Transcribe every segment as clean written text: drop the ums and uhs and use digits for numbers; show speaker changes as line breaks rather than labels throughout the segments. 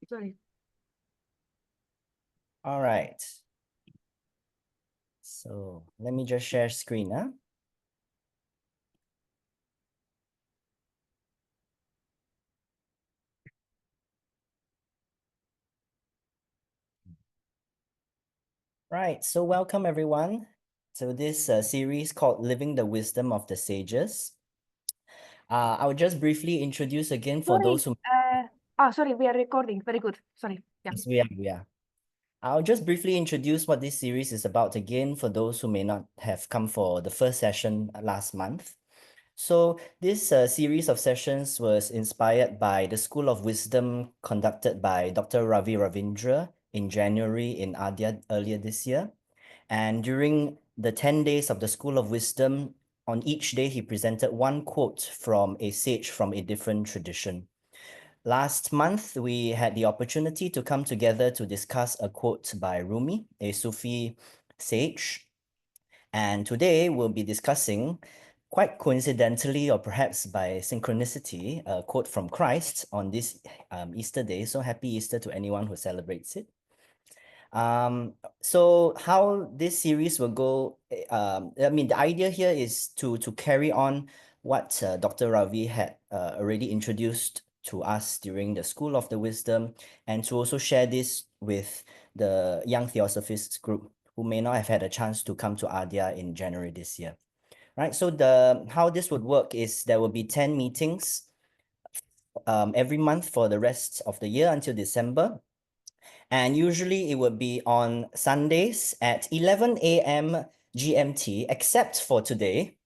Sorry.
All right. So let me just share screen. Right. So welcome everyone to this series called Living the Wisdom of the Sages. I will just briefly introduce again for those who...
Sorry, we are recording. Very good. Sorry. Yeah.
Yes, we are. I'll just briefly introduce what this series is about again for those who may not have come for the first session last month. So this series of sessions was inspired by the School of Wisdom conducted by Dr. Ravi Ravindra in January in Adyar earlier this year. And during the 10 days of the School of Wisdom, on each day he presented one quote from a sage from a different tradition. Last month, we had the opportunity to come together to discuss a quote by Rumi, a Sufi sage. And today we'll be discussing, quite coincidentally or perhaps by synchronicity, a quote from Christ on this Easter day. So happy Easter to anyone who celebrates it. So how this series will go, I mean, the idea here is to carry on what Dr. Ravi had already introduced to us during the School of the Wisdom, and to also share this with the young Theosophists group who may not have had a chance to come to Adyar in January this year. Right, so how this would work is there will be 10 meetings every month for the rest of the year until December. And usually it would be on Sundays at 11 a.m. GMT, except for today,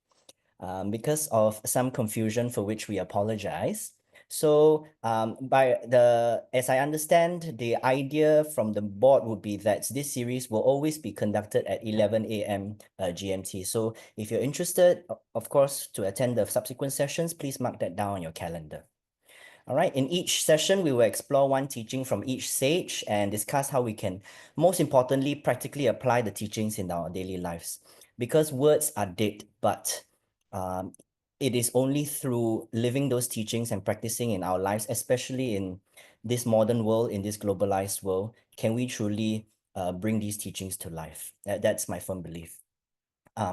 because of some confusion for which we apologize. So as I understand, the idea from the board would be that this series will always be conducted at 11 a.m. GMT. So if you're interested, of course, to attend the subsequent sessions, please mark that down on your calendar. All right, in each session, we will explore one teaching from each sage and discuss how we can, most importantly, practically apply the teachings in our daily lives. Because words are dead, but it is only through living those teachings and practicing in our lives, especially in this modern world, in this globalized world, can we truly bring these teachings to life. That's my firm belief.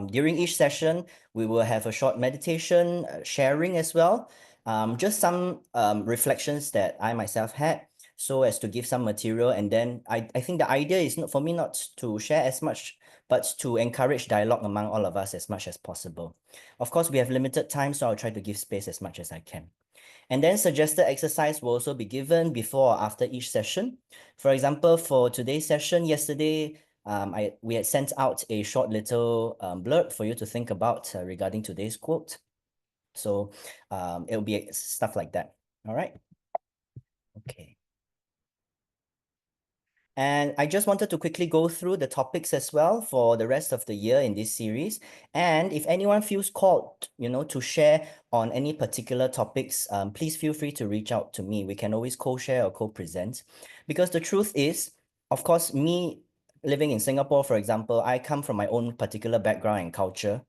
During each session, we will have a short meditation, sharing as well. Just some reflections that I myself had, so as to give some material. And then I think the idea is not for me not to share as much, but to encourage dialogue among all of us as much as possible. Of course, we have limited time, so I'll try to give space as much as I can. And then suggested exercise will also be given before or after each session. For example, for today's session, yesterday, we had sent out a short little blurb for you to think about regarding today's quote. So it'll be stuff like that. All right. Okay. And I just wanted to quickly go through the topics as well for the rest of the year in this series. And if anyone feels called, to share on any particular topics, please feel free to reach out to me. We can always co-share or co-present. Because the truth is, of course, me living in Singapore, for example, I come from my own particular background and culture.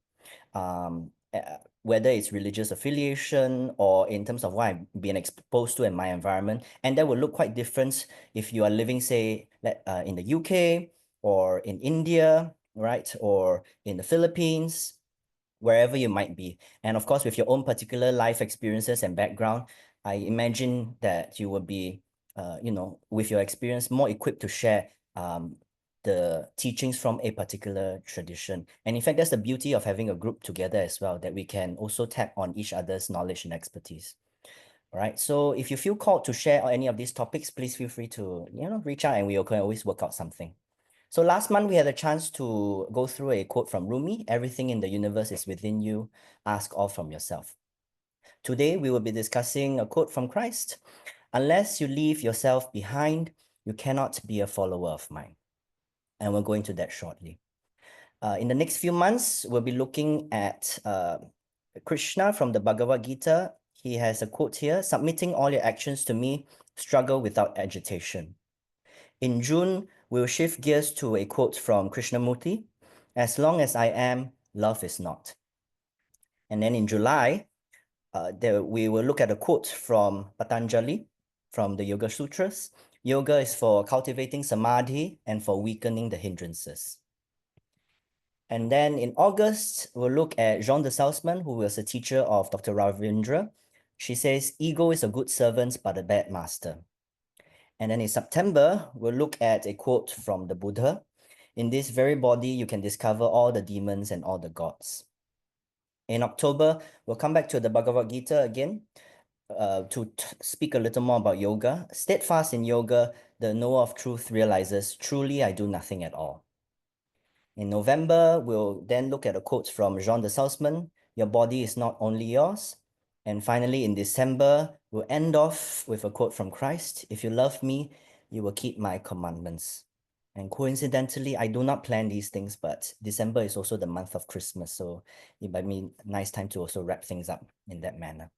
Whether it's religious affiliation or in terms of what I've been exposed to in my environment. And that will look quite different if you are living, say, in the UK or in India, right? Or in the Philippines, wherever you might be. And of course, with your own particular life experiences and background, I imagine that you will be, with your experience, more equipped to share the teachings from a particular tradition. And in fact, that's the beauty of having a group together as well, that we can also tap on each other's knowledge and expertise. All right. So if you feel called to share on any of these topics, please feel free to, reach out and we can always work out something. So last month we had a chance to go through a quote from Rumi: "Everything in the universe is within you. Ask all from yourself." Today we will be discussing a quote from Christ: "Unless you leave yourself behind, you cannot be a follower of mine." And we'll go into that shortly. In the next few months, we'll be looking at Krishna from the Bhagavad Gita. He has a quote here: "Submitting all your actions to me, struggle without agitation." In June, we'll shift gears to a quote from Krishnamurti: "As long as I am, love is not." And then in July, we will look at a quote from Patanjali: from the Yoga Sutras. Yoga is for cultivating samadhi and for weakening the hindrances. And then in August, we'll look at Jean de Salzman, who was a teacher of Dr. Ravindra. She says, ego is a good servant, but a bad master. And then in September, we'll look at a quote from the Buddha. In this very body, you can discover all the demons and all the gods. In October, we'll come back to the Bhagavad Gita again to speak a little more about yoga. Steadfast in yoga, the knower of truth realizes, truly I do nothing at all. In November, we'll then look at a quote from Jean de Salzman, your body is not only yours. And finally, in December, we'll end off with a quote from Christ, if you love me, you will keep my commandments. And coincidentally, I do not plan these things, but December is also the month of Christmas, so it might be a nice time to also wrap things up in that manner.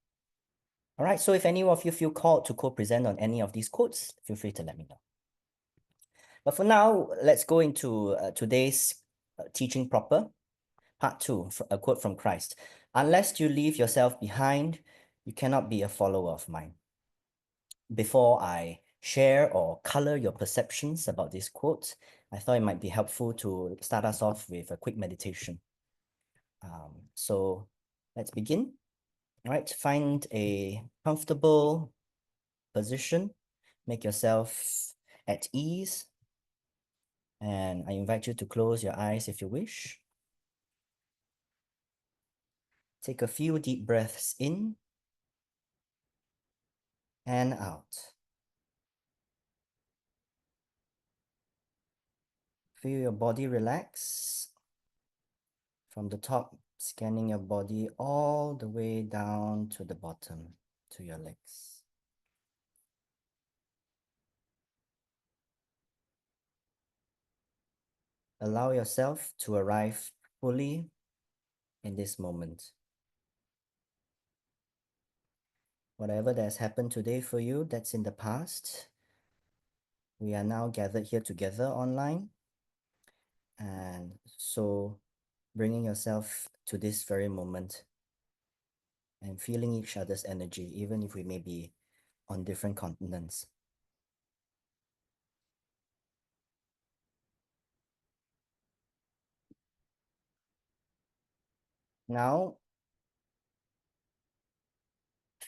All right, so if any of you feel called to co-present on any of these quotes, feel free to let me know. But for now, let's go into today's teaching proper. Part 2, a quote from Christ. Unless you leave yourself behind, you cannot be a follower of mine. Before I share or color your perceptions about this quote, I thought it might be helpful to start us off with a quick meditation. So let's begin. All right, find a comfortable position. Make yourself at ease. And I invite you to close your eyes if you wish. Take a few deep breaths in and out. Feel your body relax from the top, scanning your body all the way down to the bottom, to your legs. Allow yourself to arrive fully in this moment. Whatever that has happened today for you, that's in the past. We are now gathered here together online. And so bringing yourself to this very moment and feeling each other's energy, even if we may be on different continents. Now,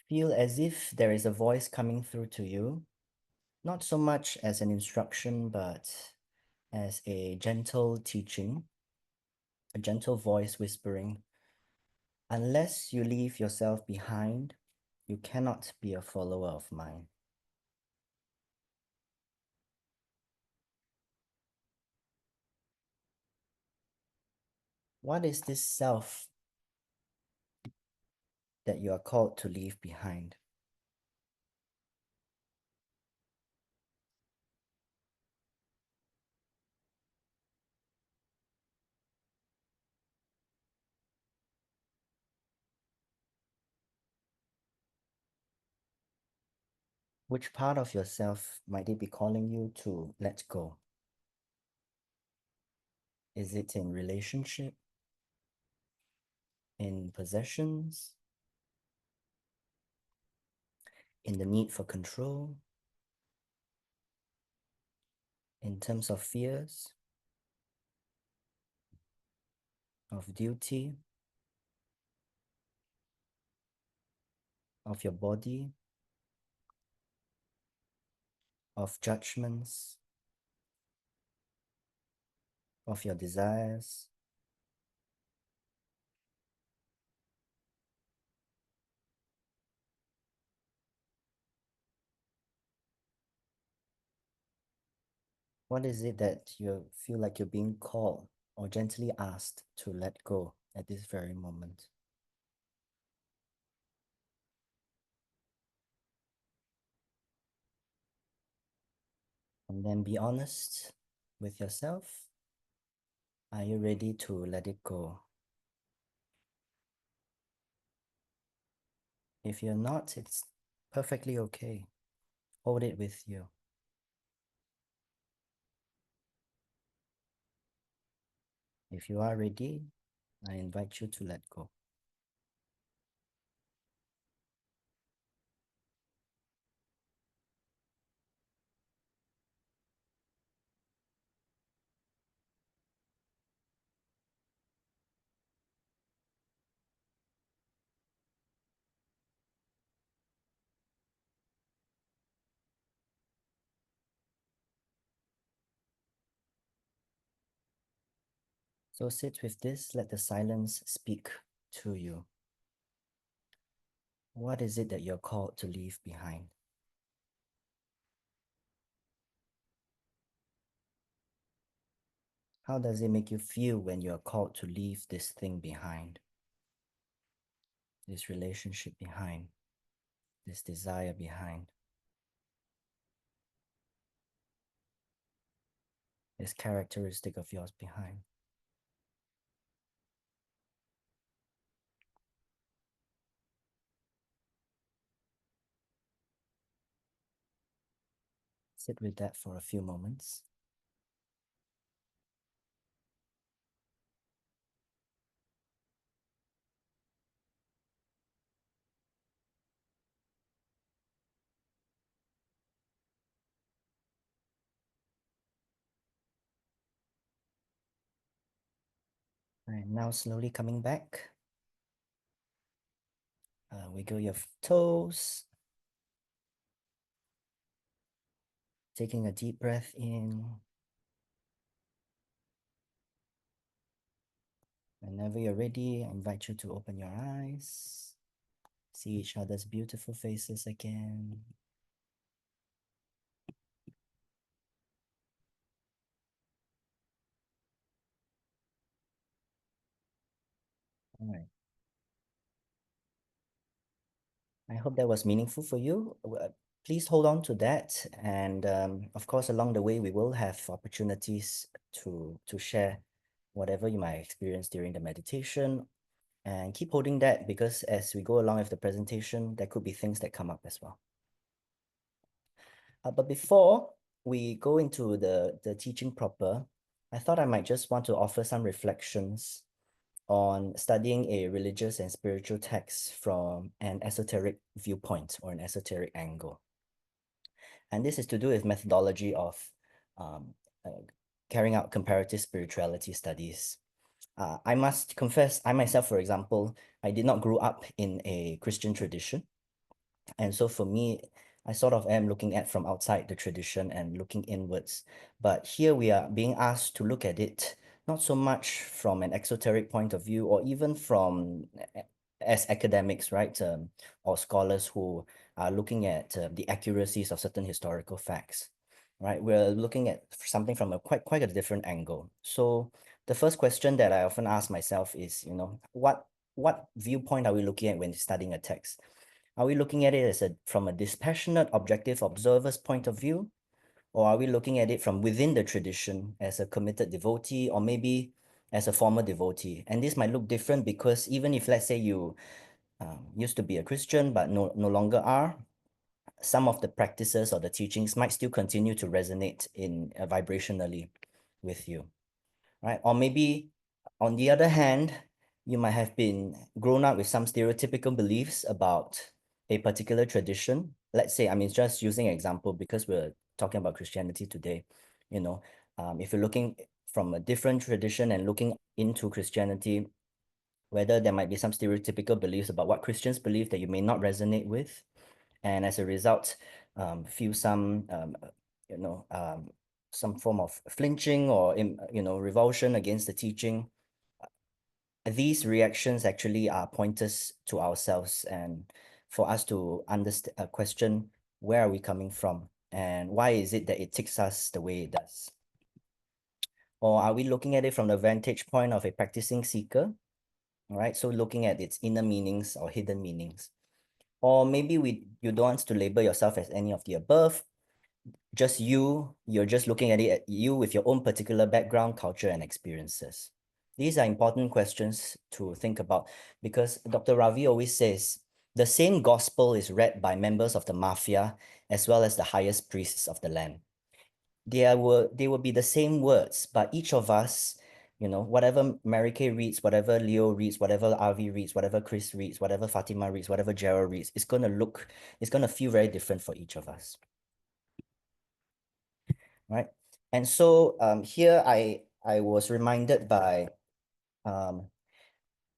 feel as if there is a voice coming through to you, not so much as an instruction, but as a gentle teaching, a gentle voice whispering, unless you leave yourself behind, you cannot be a follower of mine. What is this self that you are called to leave behind? Which part of yourself might it be calling you to let go? Is it in relationship, in possessions, in the need for control, in terms of fears, of duty, of your body, of judgments, of your desires? What is it that you feel like you're being called or gently asked to let go at this very moment? And then be honest with yourself. Are you ready to let it go? If you're not, it's perfectly okay. Hold it with you. If you are ready, I invite you to let go. So sit with this, let the silence speak to you. What is it that you're called to leave behind? How does it make you feel when you're called to leave this thing behind? This relationship behind, this desire behind, this characteristic of yours behind. Sit with that for a few moments. And now slowly coming back. Wiggle your toes. Taking a deep breath in. Whenever you're ready, I invite you to open your eyes. See each other's beautiful faces again. All right. I hope that was meaningful for you. Please hold on to that. And of course, along the way, we will have opportunities to share whatever you might experience during the meditation. And keep holding that, because as we go along with the presentation, there could be things that come up as well. But before we go into the teaching proper, I thought I might just want to offer some reflections on studying a religious and spiritual text from an esoteric viewpoint or an esoteric angle. And this is to do with methodology of um, uh, carrying out comparative spirituality studies. I must confess, I myself, for example, I did not grow up in a Christian tradition. And so for me, I sort of am looking at from outside the tradition and looking inwards. But here we are being asked to look at it not so much from an exoteric point of view, or even from as academics, right, or scholars who are looking at the accuracies of certain historical facts, right? We're looking at something from a quite a different angle. So the first question that I often ask myself is, what viewpoint are we looking at when studying a text? Are we looking at it as from a dispassionate, objective observer's point of view? Or are we looking at it from within the tradition as a committed devotee, or maybe as a former devotee? And this might look different because even if, let's say, you used to be a Christian but no longer are, some of the practices or the teachings might still continue to resonate in vibrationally with you, right? Or maybe on the other hand, you might have been grown up with some stereotypical beliefs about a particular tradition. Let's say, I mean, just using an example because we're talking about Christianity today, if you're looking from a different tradition and looking into Christianity, whether there might be some stereotypical beliefs about what Christians believe that you may not resonate with, and as a result, feel some form of flinching or revulsion against the teaching. These reactions actually are pointers to ourselves, and for us to understand, question, where are we coming from and why is it that it takes us the way it does? Or are we looking at it from the vantage point of a practicing seeker? All right, so looking at its inner meanings or hidden meanings. Or maybe you don't want to label yourself as any of the above. Just you're just looking at it at you with your own particular background, culture, and experiences. These are important questions to think about, because Dr. Ravi always says the same gospel is read by members of the mafia as well as the highest priests of the land. They will be the same words, but each of us, whatever Mary Kay reads, whatever Leo reads, whatever RV reads, whatever Chris reads, whatever Fatima reads, whatever Jaryl reads, it's gonna feel very different for each of us. Right? And so here I was reminded by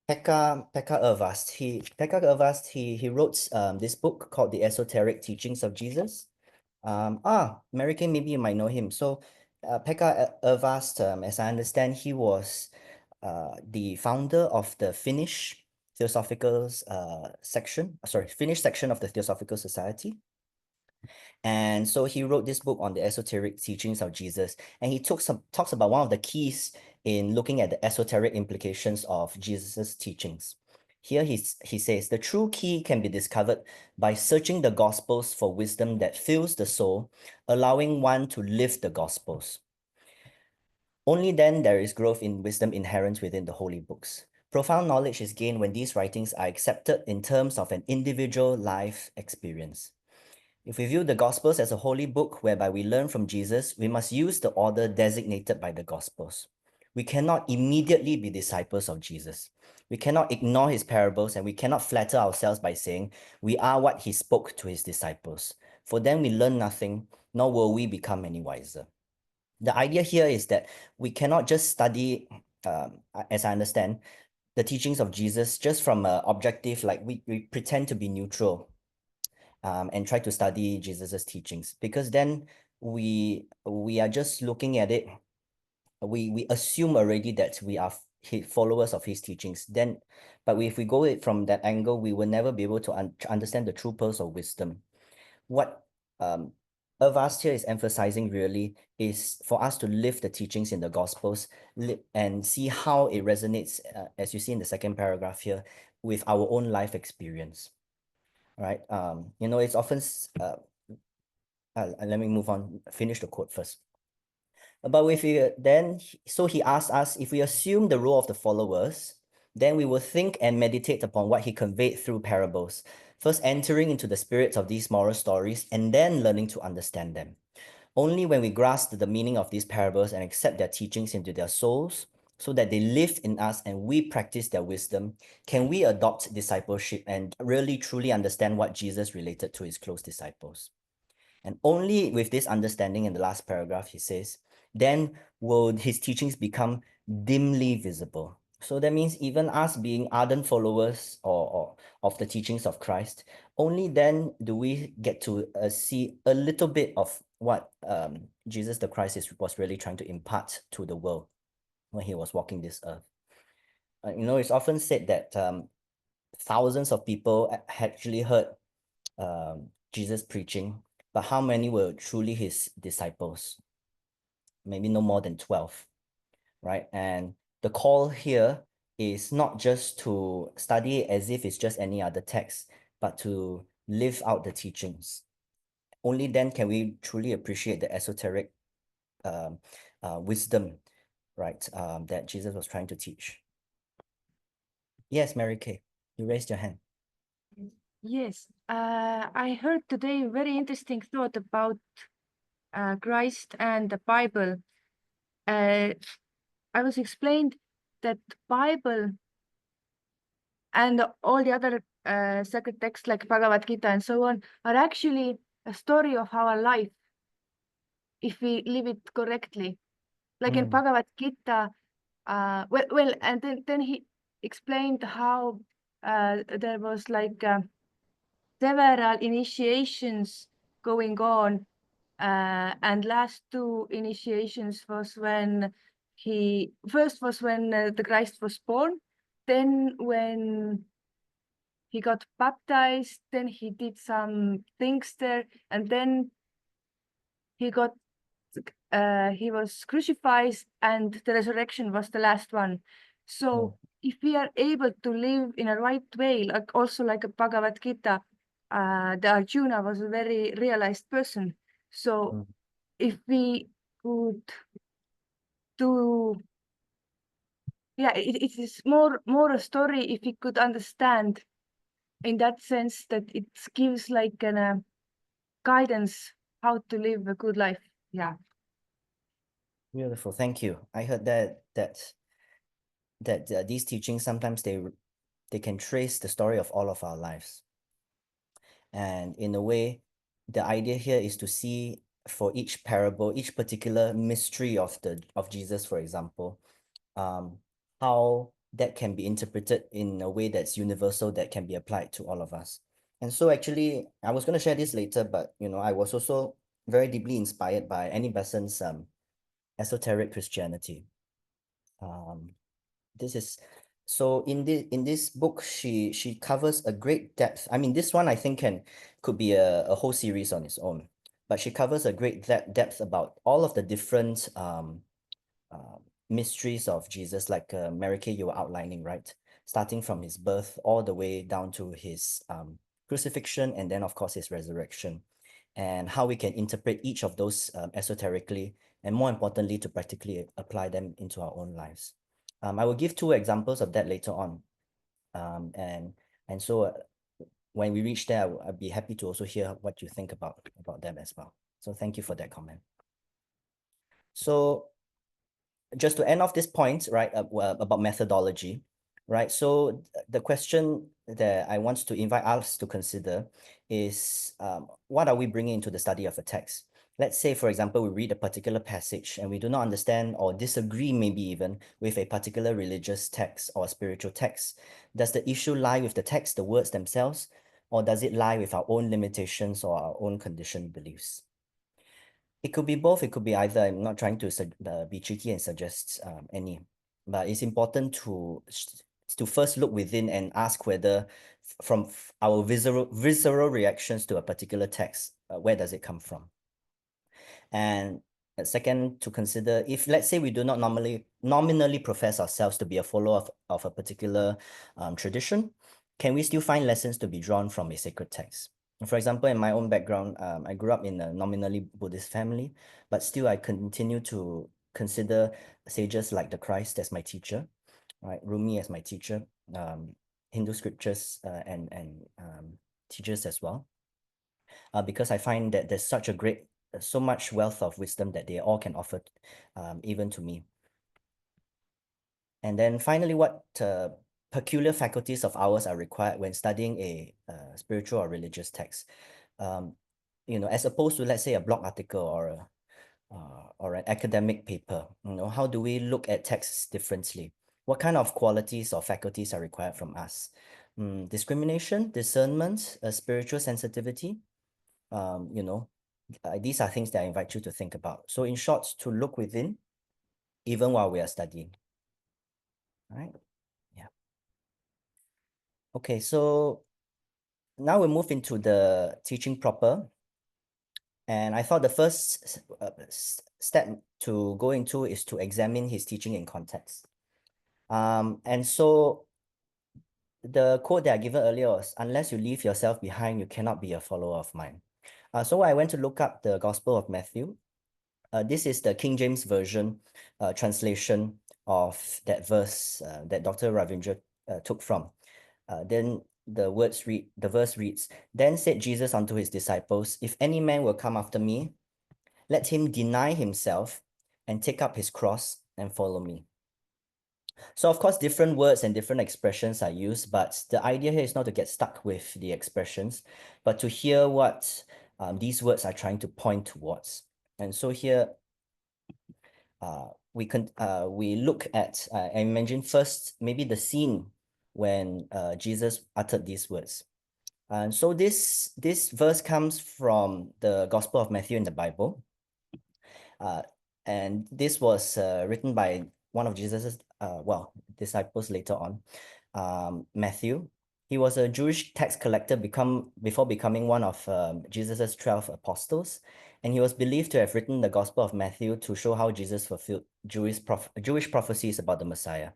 Pekka Irvast. He wrote this book called The Esoteric Teachings of Jesus. Mary Kay, maybe you might know him. So Pekka Irvast, as I understand, he was the founder of the Finnish Finnish section of the Theosophical Society. And so he wrote this book on the esoteric teachings of Jesus, and he talks about one of the keys in looking at the esoteric implications of Jesus's teachings. Here he says, the true key can be discovered by searching the Gospels for wisdom that fills the soul, allowing one to live the Gospels. Only then there is growth in wisdom inherent within the holy books. Profound knowledge is gained when these writings are accepted in terms of an individual life experience. If we view the Gospels as a holy book whereby we learn from Jesus, we must use the order designated by the Gospels. We cannot immediately be disciples of Jesus. We cannot ignore his parables, and we cannot flatter ourselves by saying we are what he spoke to his disciples. For then we learn nothing, nor will we become any wiser. The idea here is that we cannot just study, as I understand, the teachings of Jesus just from an objective, like we pretend to be neutral and try to study Jesus's teachings, because then we are just looking at it. We assume already that we are followers of his teachings. But if we go it from that angle, we will never be able to understand the true pearls of wisdom. What Avast here is emphasizing really is for us to live the teachings in the Gospels and see how it resonates, as you see in the second paragraph here, with our own life experience. Right? It's often, let me move on, finish the quote first. But so he asked us, if we assume the role of the followers, then we will think and meditate upon what he conveyed through parables, first entering into the spirits of these moral stories and then learning to understand them. Only when we grasp the meaning of these parables and accept their teachings into their souls, so that they live in us and we practice their wisdom, can we adopt discipleship and really truly understand what Jesus related to his close disciples. And only with this understanding, in the last paragraph, he says, then will his teachings become dimly visible. So that means even us being ardent followers or of the teachings of Christ, only then do we get to see a little bit of what Jesus the Christ was really trying to impart to the world when he was walking this earth. It's often said that thousands of people actually heard Jesus preaching, but how many were truly his disciples? Maybe no more than 12, right? And the call here is not just to study it as if it's just any other text, but to live out the teachings. Only then can we truly appreciate the esoteric wisdom, right, that Jesus was trying to teach. Yes, Mary Kay, you raised your hand.
Yes, I heard today a very interesting thought about Christ and the Bible. I was explained that Bible and all the other sacred texts like Bhagavad Gita and so on are actually a story of our life if we live it correctly. Like in Bhagavad Gita, and then he explained how there was like several initiations going on, and last two initiations was when the Christ was born, then when he got baptized, then he did some things there, and then he was crucified, and the resurrection was the last one. So if we are able to live in a right way, like a Bhagavad Gita, the Arjuna was a very realized person. So if we could do, it is more a story if we could understand in that sense that it gives like an guidance how to live a good life. Yeah.
Beautiful, thank you. I heard that these teachings sometimes they can trace the story of all of our lives. And in a way, the idea here is to see for each parable, each particular mystery of Jesus, for example, how that can be interpreted in a way that's universal, that can be applied to all of us. And so actually, I was going to share this later, but I was also very deeply inspired by Annie Besant's esoteric Christianity. This is so in this book, she covers a great depth. I mean, this one I think could be a whole series on its own, but she covers a great depth about all of the different uh, mysteries of Jesus, like Mary Kay, you were outlining, right? Starting from his birth all the way down to his crucifixion, and then of course his resurrection, and how we can interpret each of those esoterically, and more importantly, to practically apply them into our own lives. I will give two examples of that later on. And so when we reach there, I'd be happy to also hear what you think about them as well. So thank you for that comment. So just to end off this point, right, about methodology, right? So the question that I want to invite us to consider is, what are we bringing into the study of a text? Let's say, for example, we read a particular passage and we do not understand or disagree maybe even with a particular religious text or spiritual text. Does the issue lie with the text, the words themselves, or does it lie with our own limitations or our own conditioned beliefs? It could be both. It could be either. I'm not trying to be cheeky and suggest any, but it's important to first look within and ask whether from our visceral reactions to a particular text, where does it come from? And second, to consider if, let's say, we do not nominally profess ourselves to be a follower of a particular tradition, can we still find lessons to be drawn from a sacred text? For example, in my own background, I grew up in a nominally Buddhist family, but still I continue to consider sages like the Christ as my teacher, right? Rumi as my teacher, Hindu scriptures and teachers as well, because I find that there's so much wealth of wisdom that they all can offer, even to me. And then finally, what peculiar faculties of ours are required when studying a spiritual or religious text? As opposed to, let's say, a blog article or an academic paper, how do we look at texts differently? What kind of qualities or faculties are required from us? Discrimination, discernment, spiritual sensitivity, these are things that I invite you to think about. So in short, to look within, even while we are studying. All right. Yeah. Okay, so now we move into the teaching proper. And I thought the first step to go into is to examine his teaching in context. And so the quote that I given earlier was, unless you leave yourself behind, you cannot be a follower of mine. So I went to look up the Gospel of Matthew. This is the King James Version translation of that verse that Dr. Ravindra took from. Then the verse reads, Then said Jesus unto his disciples, If any man will come after me, let him deny himself and take up his cross and follow me. So of course, different words and different expressions are used, but the idea here is not to get stuck with the expressions, but to hear what these words are trying to point towards. And so here, we look at and imagine first maybe the scene when Jesus uttered these words. And so this verse comes from the Gospel of Matthew in the Bible. And this was written by one of Jesus's disciples later on, Matthew. He was a Jewish tax collector before becoming one of Jesus's 12 apostles, and he was believed to have written the Gospel of Matthew to show how Jesus fulfilled Jewish prophecies about the Messiah.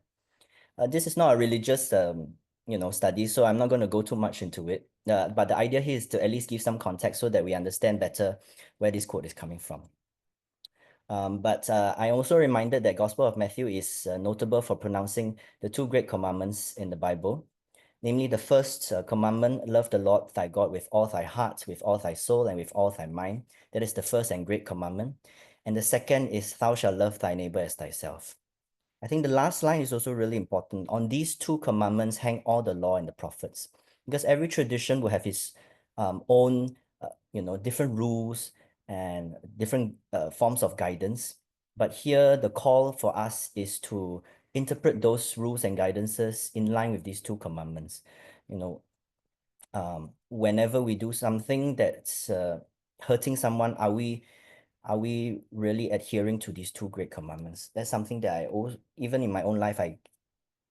This is not a religious study, so I'm not going to go too much into it. But the idea here is to at least give some context so that we understand better where this quote is coming from. But I also reminded that Gospel of Matthew is notable for pronouncing the two great commandments in the Bible. Namely, the first commandment, love the Lord thy God with all thy heart, with all thy soul, and with all thy mind. That is the first and great commandment. And the second is, thou shalt love thy neighbor as thyself. I think the last line is also really important. On these two commandments hang all the law and the prophets, because every tradition will have its own, different rules and different forms of guidance. But here, the call for us is to interpret those rules and guidances in line with these two commandments. Whenever we do something that's hurting someone, are we really adhering to these two great commandments? That's something that even in my own life, I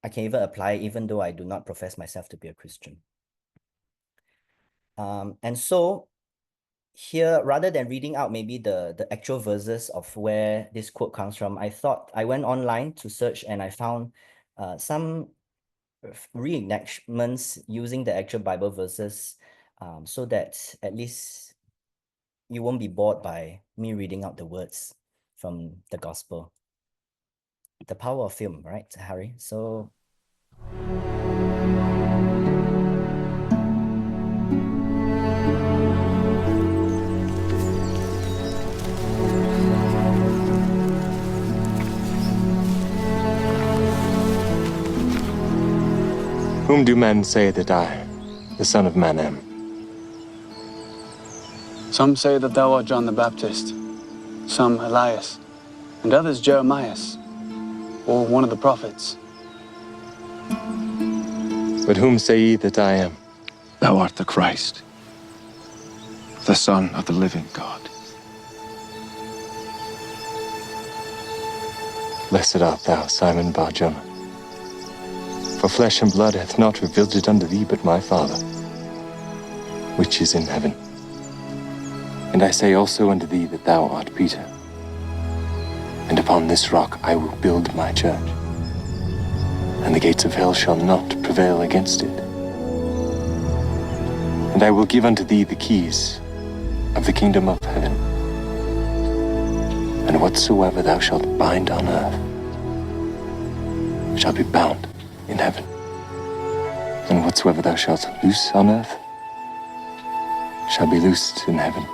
I can even apply it even though I do not profess myself to be a Christian. And so here, rather than reading out maybe the actual verses of where this quote comes from, I went online to search and I found some reenactments using the actual Bible verses, so that at least you won't be bored by me reading out the words from the gospel. The power of film, right, Harry? So
Whom do men say that I, the Son of Man, am?
Some say that thou art John the Baptist, some Elias, and others Jeremias, or one of the prophets.
But whom say ye that I am?
Thou art the Christ, the Son of the living God.
Blessed art thou, Simon Bar-Jonah. For flesh and blood hath not revealed it unto thee, but my Father, which is in heaven. And I say also unto thee that thou art Peter, and upon this rock I will build my church, and the gates of hell shall not prevail against it. And I will give unto thee the keys of the kingdom of heaven. And whatsoever thou shalt bind on earth shall be bound in heaven. And whatsoever thou shalt loose on earth shall be loosed in heaven.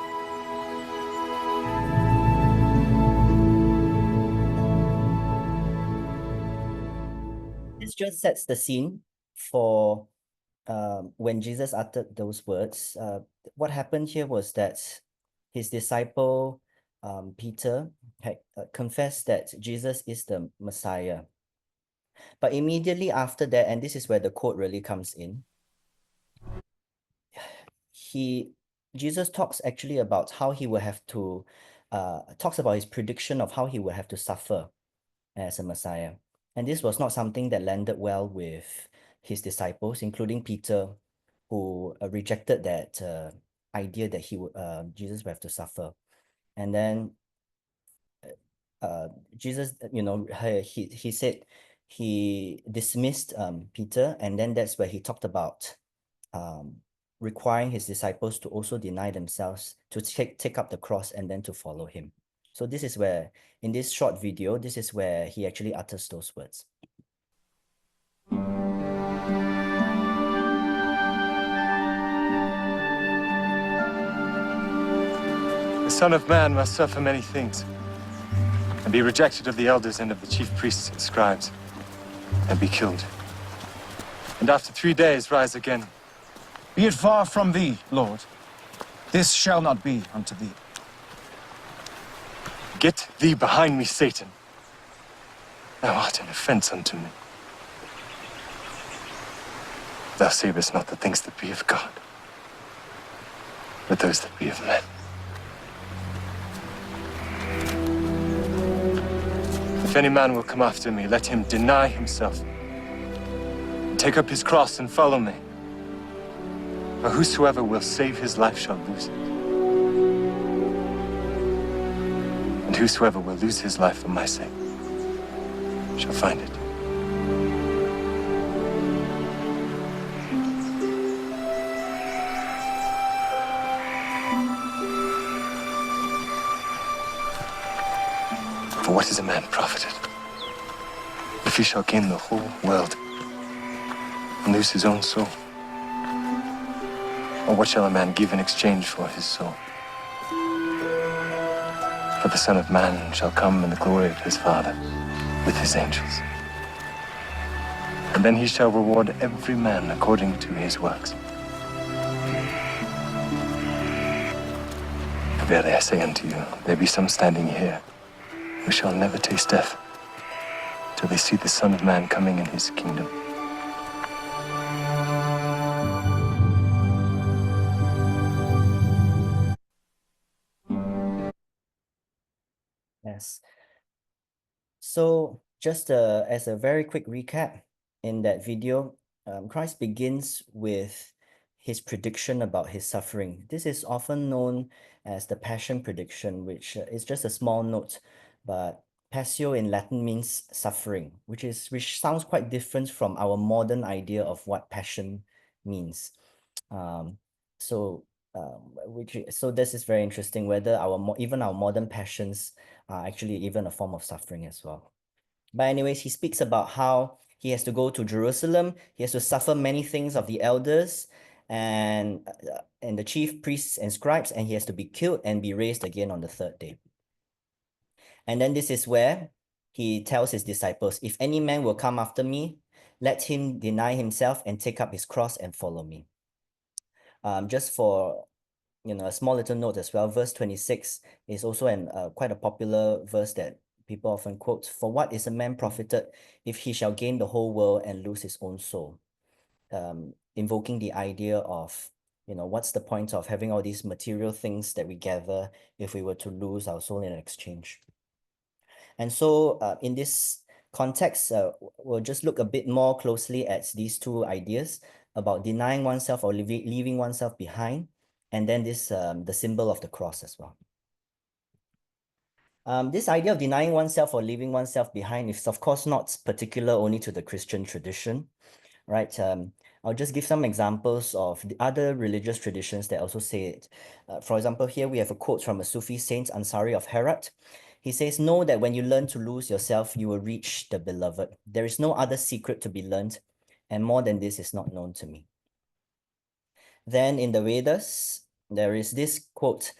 this just sets the scene for when Jesus uttered those words. What happened here was that his disciple Peter had confessed that Jesus is the Messiah. But immediately after that, and this is where the quote really comes in, Jesus talks actually about how he will have to, talks about his prediction of how he will have to suffer as a Messiah. And this was not something that landed well with his disciples, including Peter, who rejected that idea that Jesus would have to suffer. And then Jesus, he said he dismissed Peter, and then that's where he talked about requiring his disciples to also deny themselves, to take up the cross and then to follow him. So this is where, in this short video, this is where he actually utters those words.
The Son of Man must suffer many things, and be rejected of the elders and of the chief priests and scribes, and be killed. And after 3 days rise again.
Be it far from thee, Lord. This shall not be unto thee.
Get thee behind me, Satan. Thou art an offense unto me. Thou savest not the things that be of God, but those that be of men. If any man will come after me, let him deny himself, and take up his cross and follow me. For whosoever will save his life shall lose it. And whosoever will lose his life for my sake shall find it. For what is a man profited if he shall gain the whole world and lose his own soul? Or what shall a man give in exchange for his soul? For the Son of Man shall come in the glory of his Father with his angels. And then he shall reward every man according to his works. Verily I say unto you, there be some standing here who shall never taste death till they see the Son of Man coming in his kingdom.
Yes. So just as a very quick recap, in that video, Christ begins with his prediction about his suffering. This is often known as the Passion prediction, which is just a small note, but passio in Latin means suffering, which sounds quite different from our modern idea of what passion means. So this is very interesting, whether even our modern passions are actually even a form of suffering as well. But anyways, he speaks about how he has to go to Jerusalem, he has to suffer many things of the elders and the chief priests and scribes, and he has to be killed and be raised again on the third day. And then this is where he tells his disciples, if any man will come after me, let him deny himself and take up his cross and follow me. Just for a small little note as well, verse 26 is also quite a popular verse that people often quote. For what is a man profited if he shall gain the whole world and lose his own soul? Invoking the idea of, what's the point of having all these material things that we gather if we were to lose our soul in exchange? And so in this context, we'll just look a bit more closely at these two ideas about denying oneself or leaving oneself behind, and then this the symbol of the cross as well. This idea of denying oneself or leaving oneself behind is of course not particular only to the Christian tradition, right? I'll just give some examples of the other religious traditions that also say it. For example, here we have a quote from a Sufi saint, Ansari of Herat. He says, know that when you learn to lose yourself, you will reach the beloved. There is no other secret to be learned, and more than this is not known to me. Then in the Vedas, there is this quote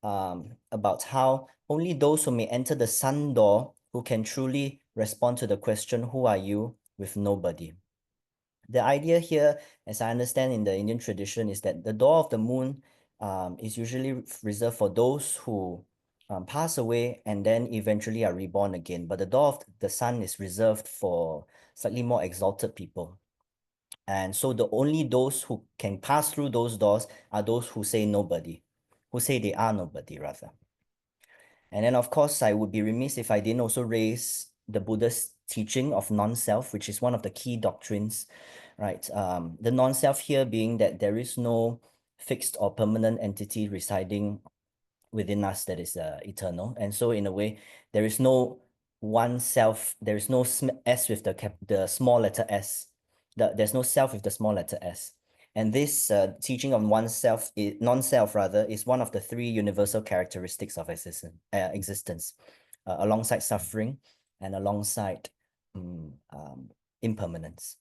about how only those who may enter the sun door who can truly respond to the question, who are you, with nobody. The idea here, as I understand in the Indian tradition, is that the door of the moon is usually reserved for those who pass away and then eventually are reborn again. But the door of the sun is reserved for slightly more exalted people. And so only those who can pass through those doors are those who say nobody, who say they are nobody, rather. And then, of course, I would be remiss if I didn't also raise the Buddha's teaching of non-self, which is one of the key doctrines, right? The non-self here being that there is no fixed or permanent entity residing within us that is eternal. And so in a way, there is no one self, there is no S with the small letter S. There's no self with the small letter S. And this teaching of oneself, non-self rather, is one of the three universal characteristics of existence, alongside suffering and alongside impermanence.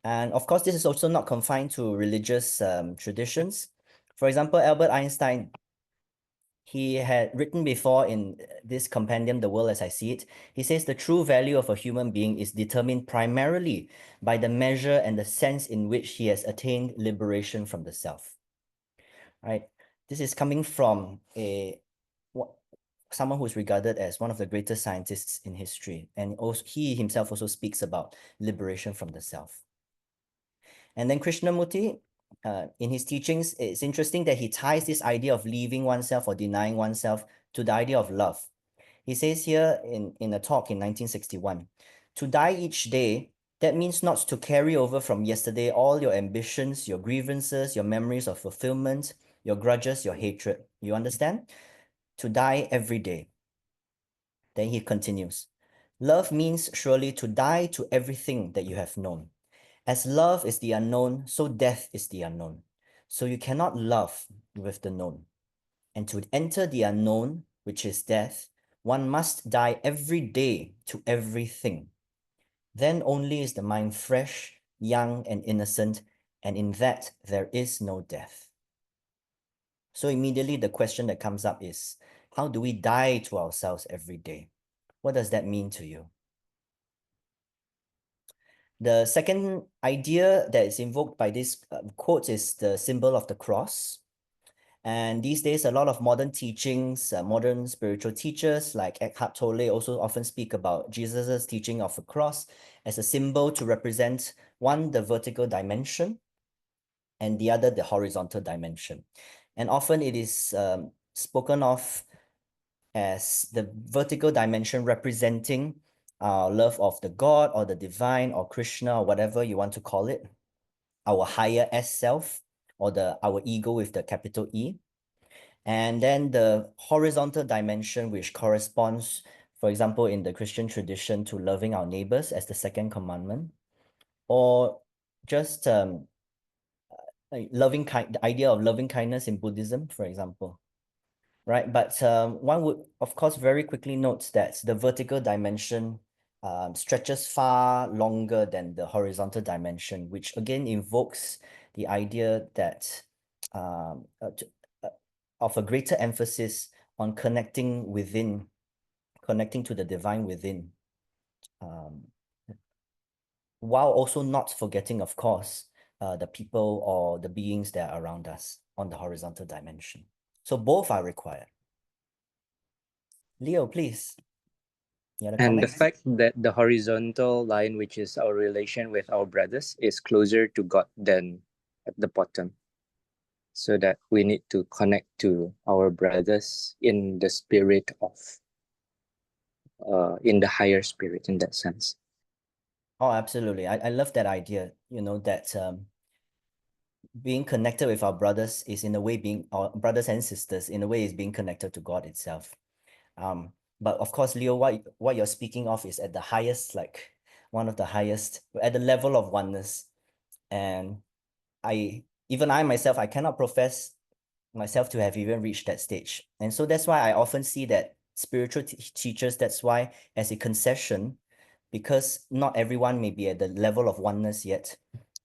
And of course, this is also not confined to religious traditions. For example, Albert Einstein, he had written before in this compendium, The World as I See It, he says the true value of a human being is determined primarily by the measure and the sense in which he has attained liberation from the self. Right? This is coming from someone who is regarded as one of the greatest scientists in history. And also, he himself also speaks about liberation from the self. And then Krishnamurti, in his teachings, it's interesting that he ties this idea of leaving oneself or denying oneself to the idea of love. He says here in a talk in 1961, to die each day, that means not to carry over from yesterday all your ambitions, your grievances, your memories of fulfillment, your grudges, your hatred. You understand? To die every day. Then he continues, love means surely to die to everything that you have known. As love is the unknown, so death is the unknown. So you cannot love with the known. And to enter the unknown, which is death, one must die every day to everything. Then only is the mind fresh, young, and innocent, and in that there is no death. So immediately the question that comes up is, how do we die to ourselves every day? What does that mean to you? The second idea that is invoked by this quote is the symbol of the cross. And these days, a lot of modern teachings, modern spiritual teachers like Eckhart Tolle also often speak about Jesus's teaching of the cross as a symbol to represent one, the vertical dimension, and the other, the horizontal dimension. And often it is spoken of as the vertical dimension representing our love of the God or the divine or Krishna or whatever you want to call it, our higher S self or our ego with the capital E. And then the horizontal dimension, which corresponds, for example, in the Christian tradition, to loving our neighbors as the second commandment, or just the idea of loving kindness in Buddhism, for example, right? But one would, of course, very quickly note that the vertical dimension stretches far longer than the horizontal dimension, which again invokes the idea that of a greater emphasis on connecting within, connecting to the divine within, while also not forgetting, of course, the people or the beings that are around us on the horizontal dimension. So both are required. Leo, please. You had a
And the
comment?
fact that the horizontal line, which is our relation with our brothers, is closer to God than at the bottom. So that we need to connect to our brothers in the spirit of, in the higher spirit, in that sense.
Oh, absolutely. I love that idea, that being connected with our brothers is in a way being, our brothers and sisters, in a way is being connected to God itself. But of course, Leo, what you're speaking of is at the highest, like one of the highest, at the level of oneness. And even I myself, I cannot profess myself to have even reached that stage. And so that's why I often see that spiritual teachers, that's why as a concession, because not everyone may be at the level of oneness yet,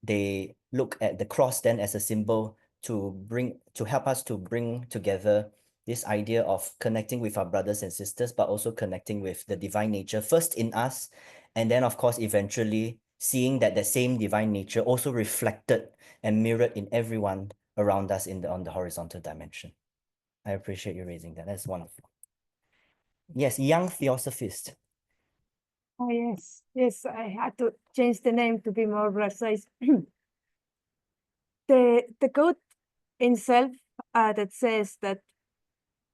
they look at the cross then as a symbol to help us to bring together this idea of connecting with our brothers and sisters, but also connecting with the divine nature first in us, and then of course eventually seeing that the same divine nature also reflected and mirrored in everyone around us on the horizontal dimension. I appreciate you raising that. That's wonderful. Yes, young theosophist.
Oh, yes. Yes, I had to change the name to be more precise. The quote in self that says that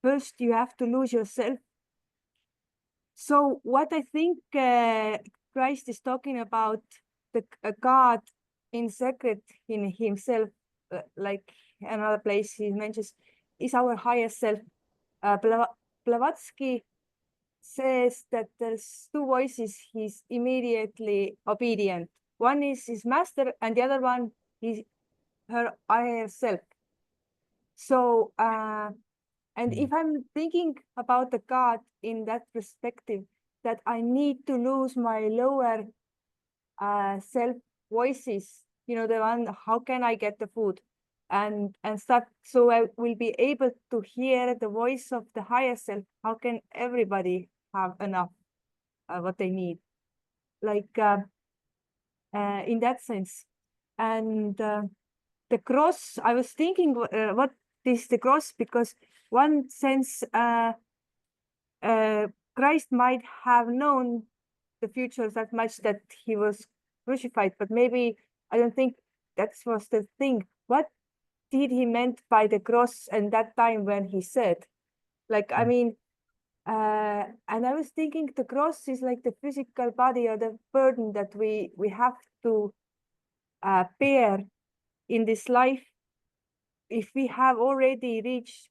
first you have to lose yourself. So what I think Christ is talking about, the God in secret in himself, like another place he mentions, is our higher self. Blavatsky says that there's two voices he's immediately obedient. One is his master and the other one is her higher self. So, and if I'm thinking about the God in that perspective, that I need to lose my lower self voices, the one, how can I get the food? And stuff. So I will be able to hear the voice of the higher self. How can everybody have enough what they need? Like in that sense. And the cross, I was thinking what is the cross, because one sense Christ might have known the future that much that he was crucified, but maybe I don't think that was the thing. What did he meant by the cross and that time when he said, like, I mean, and I was thinking the cross is like the physical body or the burden that we have to bear in this life. If we have already reached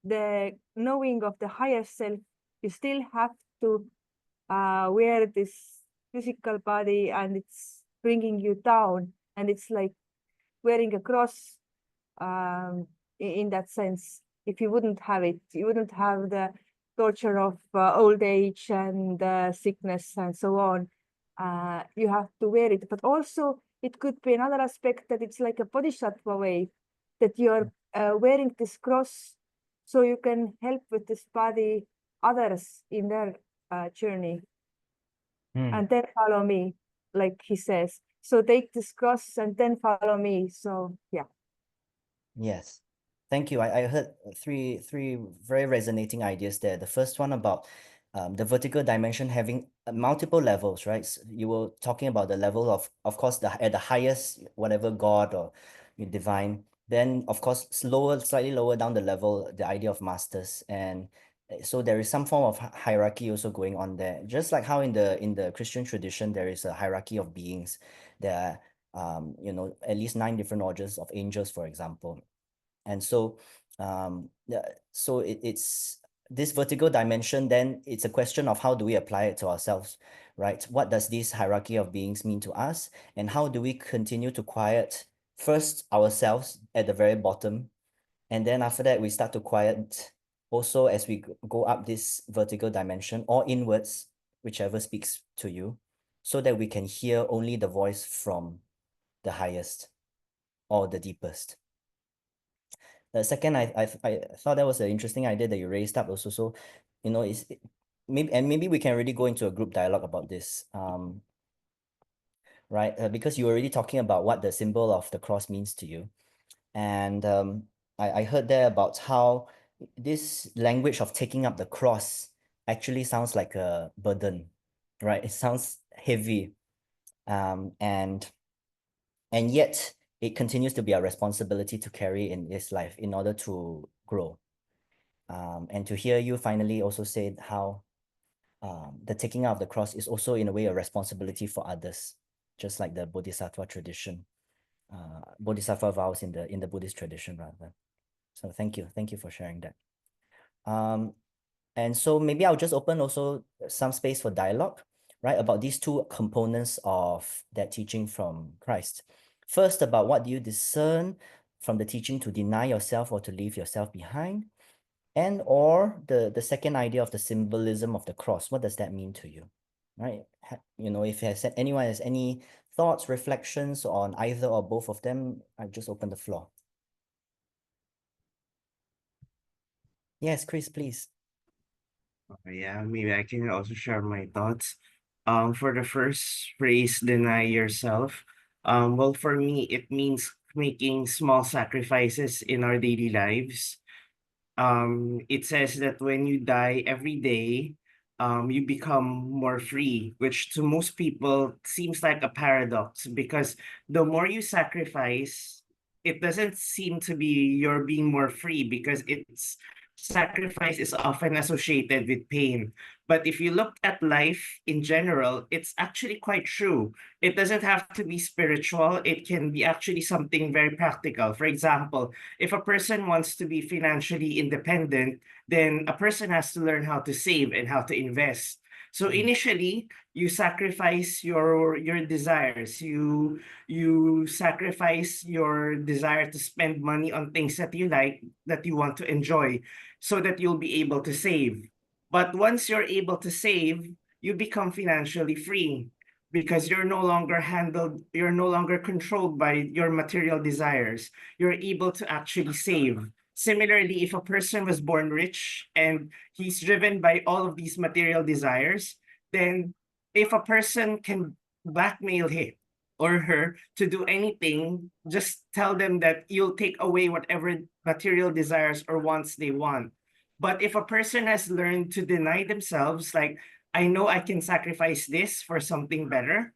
the knowing of the higher self, you still have to wear this physical body, and it's bringing you down, and it's like wearing a cross in that sense. If you wouldn't have it, you wouldn't have the torture of old age and sickness and so on. You have to wear it, but also it could be another aspect that it's like a bodhisattva way, that you're wearing this cross so you can help with this body others in their journey. And then follow me, like he says. So take this cross and then follow me. So yeah.
Yes. Thank you. I heard three very resonating ideas there. The first one about the vertical dimension having multiple levels, right? So you were talking about the level of course, at the highest, whatever God or divine. Then, of course, slightly lower down the level, the idea of masters. And So there is some form of hierarchy also going on there. Just like how in the Christian tradition there is a hierarchy of beings. There are at least 9 different orders of angels, for example. And so it's this vertical dimension. Then it's a question of how do we apply it to ourselves, right? What does this hierarchy of beings mean to us, and how do we continue to quiet first ourselves at the very bottom, and then after that we start to quiet also as we go up this vertical dimension or inwards, whichever speaks to you, so that we can hear only the voice from the highest or the deepest. The second, I thought that was an interesting idea that you raised up also. So, maybe we can really go into a group dialogue about this, right? Because you were already talking about what the symbol of the cross means to you. And I heard there about how this language of taking up the cross actually sounds like a burden, right? It sounds heavy. And yet it continues to be our responsibility to carry in this life in order to grow. And to hear you finally also say how the taking out of the cross is also in a way a responsibility for others, just like the Bodhisattva tradition, Bodhisattva vows in the Buddhist tradition rather. So thank you for sharing that. And so maybe I'll just open also some space for dialogue, right, about these two components of that teaching from Christ. First, about what do you discern from the teaching to deny yourself or to leave yourself behind? And or the second idea of the symbolism of the cross. What does that mean to you, right? If anyone has any thoughts, reflections on either or both of them, I just open the floor. Yes, Chris, please.
Yeah, maybe I can also share my thoughts. For the first phrase, deny yourself. Well, for me, it means making small sacrifices in our daily lives. It says that when you die every day, you become more free, which to most people seems like a paradox because the more you sacrifice, it doesn't seem to be you're being more free because it's sacrifice is often associated with pain. But if you look at life in general, it's actually quite true. It doesn't have to be spiritual. It can be actually something very practical. For example, if a person wants to be financially independent, then a person has to learn how to save and how to invest. So initially, you sacrifice your desires. You sacrifice your desire to spend money on things that you like, that you want to enjoy, so that you'll be able to save. But once you're able to save, you become financially free because you're no longer controlled by your material desires. You're able to actually save. Similarly, if a person was born rich and he's driven by all of these material desires, then if a person can blackmail him or her to do anything, just tell them that you'll take away whatever material desires or wants they want. But if a person has learned to deny themselves, like, I know I can sacrifice this for something better,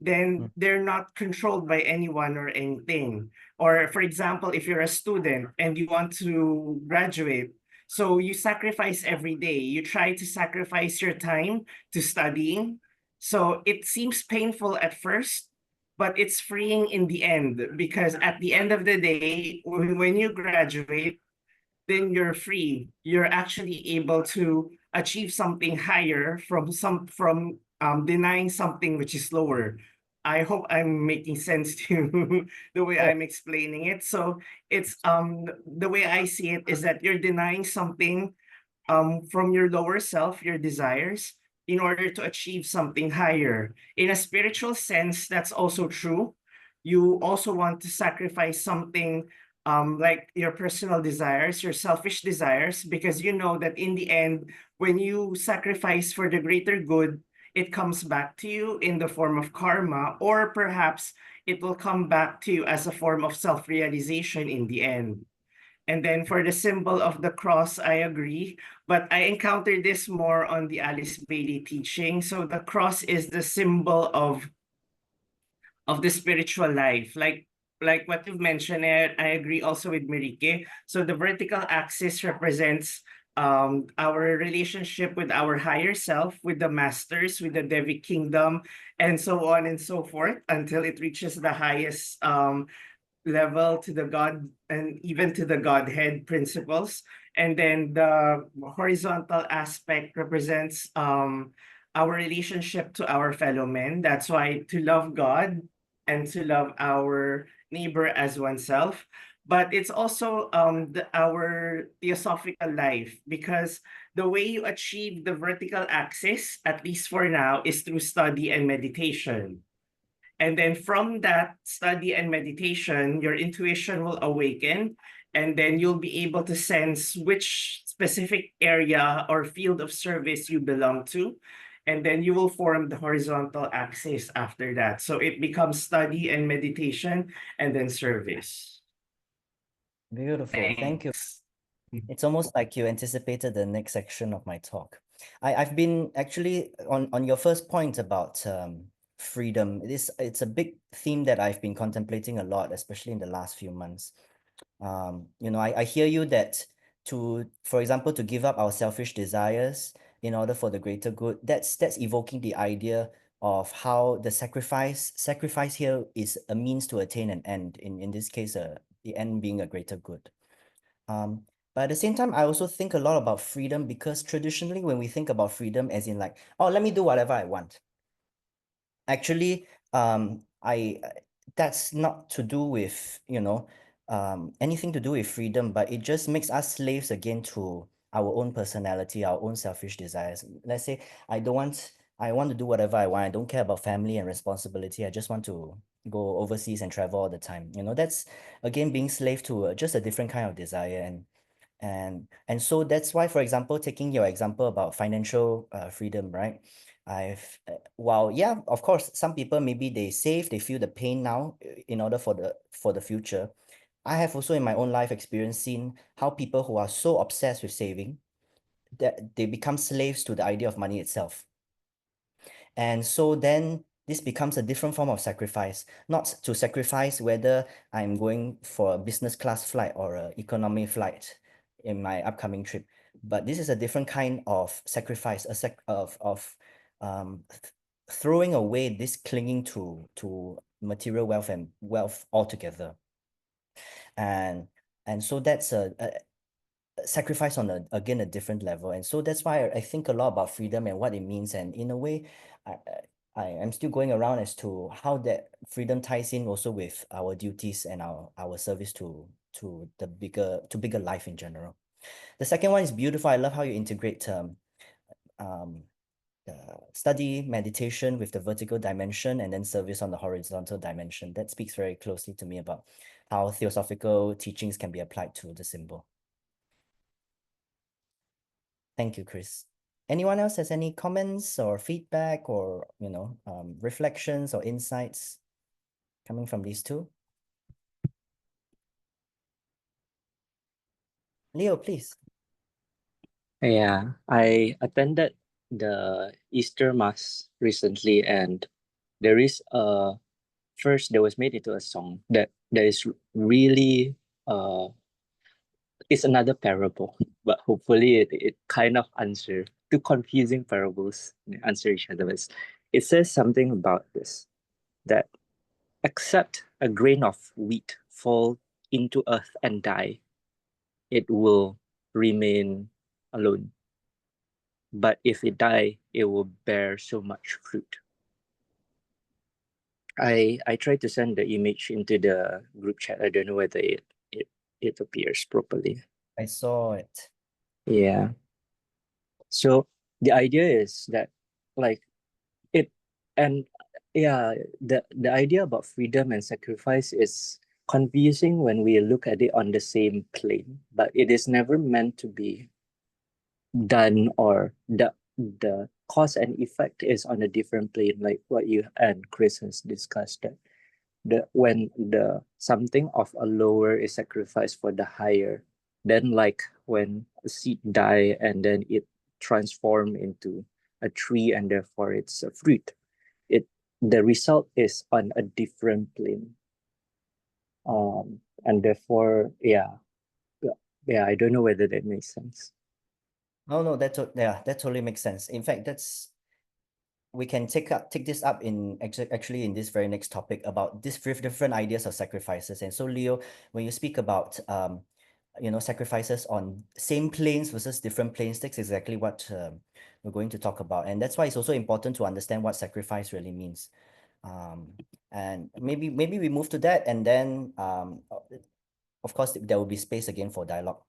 then they're not controlled by anyone or anything. Or for example, if you're a student and you want to graduate, so you sacrifice every day. You try to sacrifice your time to studying. So it seems painful at first, but it's freeing in the end because at the end of the day, when you graduate, then you're free. You're actually able to achieve something higher from denying something which is lower. I hope I'm making sense to the way I'm explaining it. So it's the way I see it is that you're denying something from your lower self, your desires, in order to achieve something higher. In a spiritual sense, that's also true. You also want to sacrifice something like your personal desires, your selfish desires, because you know that in the end, when you sacrifice for the greater good, it comes back to you in the form of karma, or perhaps it will come back to you as a form of self-realization in the end. And then for the symbol of the cross, I agree, but I encountered this more on the Alice Bailey teaching. So the cross is the symbol of the spiritual life, like what you've mentioned. I agree also with Mirike. So the vertical axis represents our relationship with our higher self, with the masters, with the Devi kingdom, and so on and so forth until it reaches the highest level to the God and even to the Godhead principles. And then the horizontal aspect represents our relationship to our fellow men. That's why to love God and to love our neighbor as oneself. But it's also our theosophical life, because the way you achieve the vertical axis, at least for now, is through study and meditation. And then from that study and meditation, your intuition will awaken, and then you'll be able to sense which specific area or field of service you belong to. And then you will form the horizontal axis after that. So it becomes study and meditation and then service.
Beautiful. Thank you.
Thanks.
It's almost like you anticipated the next section of my talk. I've been actually on your first point about freedom. It's a big theme that I've been contemplating a lot, especially in the last few months. I hear you that for example, to give up our selfish desires in order for the greater good, that's evoking the idea of how the sacrifice here is a means to attain an end. In this case, the end being a greater good. But at the same time, I also think a lot about freedom, because traditionally when we think about freedom as in like, oh, let me do whatever I want. Actually, that's not to do with, anything to do with freedom, but it just makes us slaves again to our own personality, our own selfish desires. Let's say I want to do whatever I want. I don't care about family and responsibility. I just want to go overseas and travel all the time. That's again being slave to just a different kind of desire. And so that's why, for example, taking your example about financial freedom, right? While yeah, of course, some people maybe they save, they feel the pain now in order for the future. I have also in my own life experienced seen how people who are so obsessed with saving that they become slaves to the idea of money itself. And so then this becomes a different form of sacrifice, not to sacrifice whether I'm going for a business class flight or an economy flight in my upcoming trip, but this is a different kind of sacrifice, throwing away this clinging to material wealth and wealth altogether. And so that's a sacrifice on a different level. And so that's why I think a lot about freedom and what it means. And in a way, I am still going around as to how that freedom ties in also with our duties and our service to the bigger life in general. The second one is beautiful. I love how you integrate study, meditation with the vertical dimension, and then service on the horizontal dimension. That speaks very closely to me about how theosophical teachings can be applied to the symbol. Thank you, Chris. Anyone else has any comments or feedback or, reflections or insights coming from these two? Leo, please.
Yeah, I attended the Easter Mass recently, and there is a verse that was made into a song that is really it's another parable, but hopefully it kind of answer two confusing parables answer each other. It says something about this, that except a grain of wheat fall into earth and die, it will remain alone. But if it die, it will bear so much fruit. I tried to send the image into the group chat. I don't know whether it appears properly.
I saw it.
Yeah. So the idea is that like it and yeah, the idea about freedom and sacrifice is confusing when we look at it on the same plane, but it is never meant to be done, or the cause and effect is on a different plane, like what you and Chris has discussed, that when the something of a lower is sacrificed for the higher, then like when a seed die and then it transform into a tree and therefore it's a fruit, the result is on a different plane, and therefore yeah, I don't know whether that makes sense.
No, that totally makes sense. In fact, we can take this up in actually in this very next topic about this different ideas of sacrifices. And so, Leo, when you speak about sacrifices on same planes versus different planes, that's exactly what we're going to talk about. And that's why it's also important to understand what sacrifice really means. And maybe we move to that, and then of course there will be space again for dialogue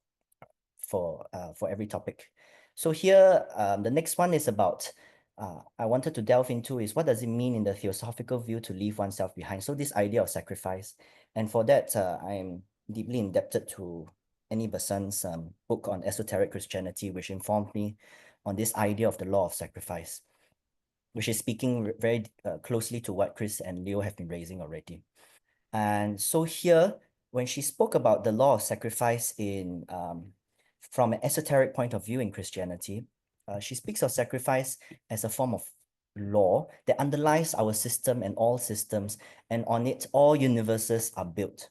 for every topic. So here, the next one is about I wanted to delve into is what does it mean in the theosophical view to leave oneself behind? So this idea of sacrifice, and for that I'm deeply indebted to Annie Besant's book on esoteric Christianity, which informed me on this idea of the law of sacrifice, which is speaking very closely to what Chris and Leo have been raising already. And so here, when she spoke about the law of sacrifice in from an esoteric point of view in Christianity, she speaks of sacrifice as a form of law that underlies our system and all systems, and on it all universes are built.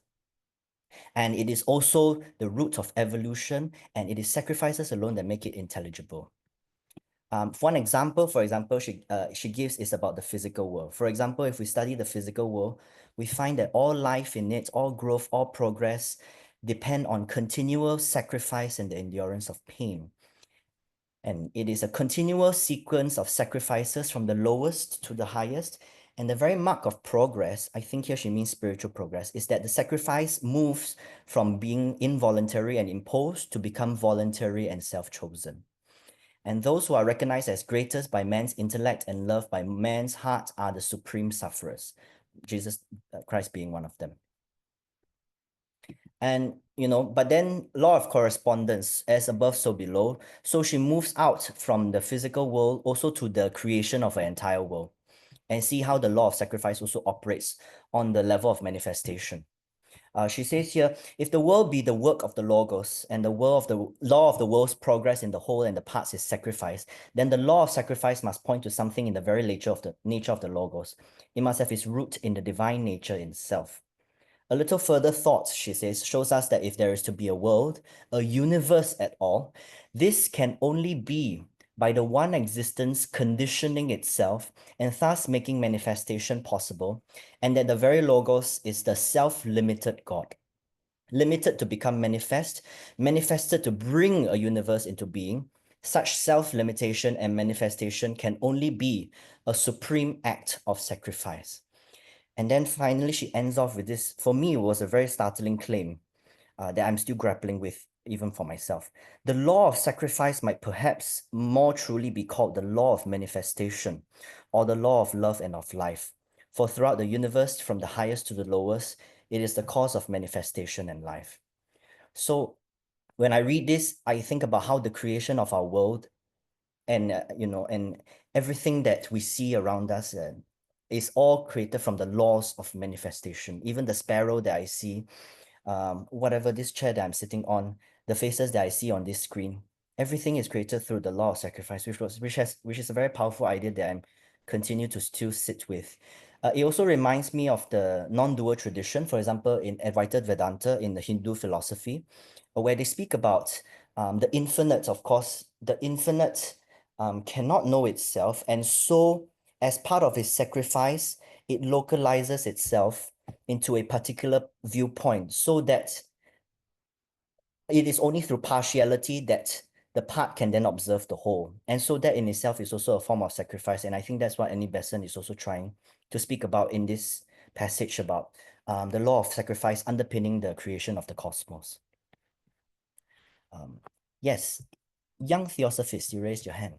And it is also the root of evolution, and it is sacrifices alone that make it intelligible. For example, she gives is about the physical world. For example, if we study the physical world, we find that all life in it, all growth, all progress depend on continual sacrifice and the endurance of pain. And it is a continual sequence of sacrifices from the lowest to the highest. And the very mark of progress, I think here she means spiritual progress, is that the sacrifice moves from being involuntary and imposed to become voluntary and self-chosen. And those who are recognized as greatest by man's intellect and loved by man's heart are the supreme sufferers, Jesus Christ being one of them. And, but then law of correspondence, as above, so below. So she moves out from the physical world also to the creation of an entire world, and see how the law of sacrifice also operates on the level of manifestation. She says here, if the world be the work of the Logos, and the law of the world's progress in the whole and the parts is sacrifice, then the law of sacrifice must point to something in the very nature of the Logos. It must have its root in the divine nature itself. A little further thought, she says, shows us that if there is to be a world, a universe at all, this can only be by the one existence conditioning itself and thus making manifestation possible, and that the very Logos is the self-limited God, limited to become manifested to bring a universe into being. Such self-limitation and manifestation can only be a supreme act of sacrifice. And then finally, she ends off with this. For me, it was a very startling claim that I'm still grappling with, even for myself. The law of sacrifice might perhaps more truly be called the law of manifestation, or the law of love and of life. For throughout the universe, from the highest to the lowest, it is the cause of manifestation and life. So when I read this, I think about how the creation of our world and, and everything that we see around us is all created from the laws of manifestation. Even the sparrow that I see, whatever this chair that I'm sitting on, the faces that I see on this screen, everything is created through the law of sacrifice, which is a very powerful idea that I'm continue to still sit with. It also reminds me of the non-dual tradition, for example, in Advaita Vedanta in the Hindu philosophy, where they speak about the infinite. Of course, the infinite cannot know itself, and so as part of its sacrifice, it localizes itself into a particular viewpoint, so that it is only through partiality that the part can then observe the whole. And so that in itself is also a form of sacrifice. And I think that's what Annie Besant is also trying to speak about in this passage about the law of sacrifice underpinning the creation of the cosmos. Yes, young Theosophist, you raised your hand.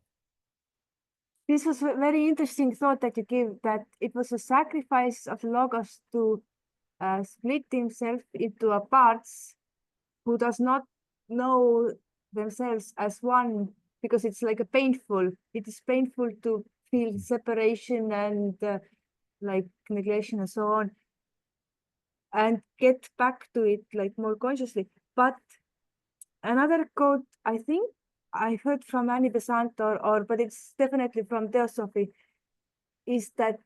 This was a very interesting thought that you give, that it was a sacrifice of Logos to split himself into a parts who does not know themselves as one, because it's like it is painful to feel separation and like neglection and so on, and get back to it like more consciously. But another quote, I think I heard from Annie Besant, but it's definitely from Theosophy, is that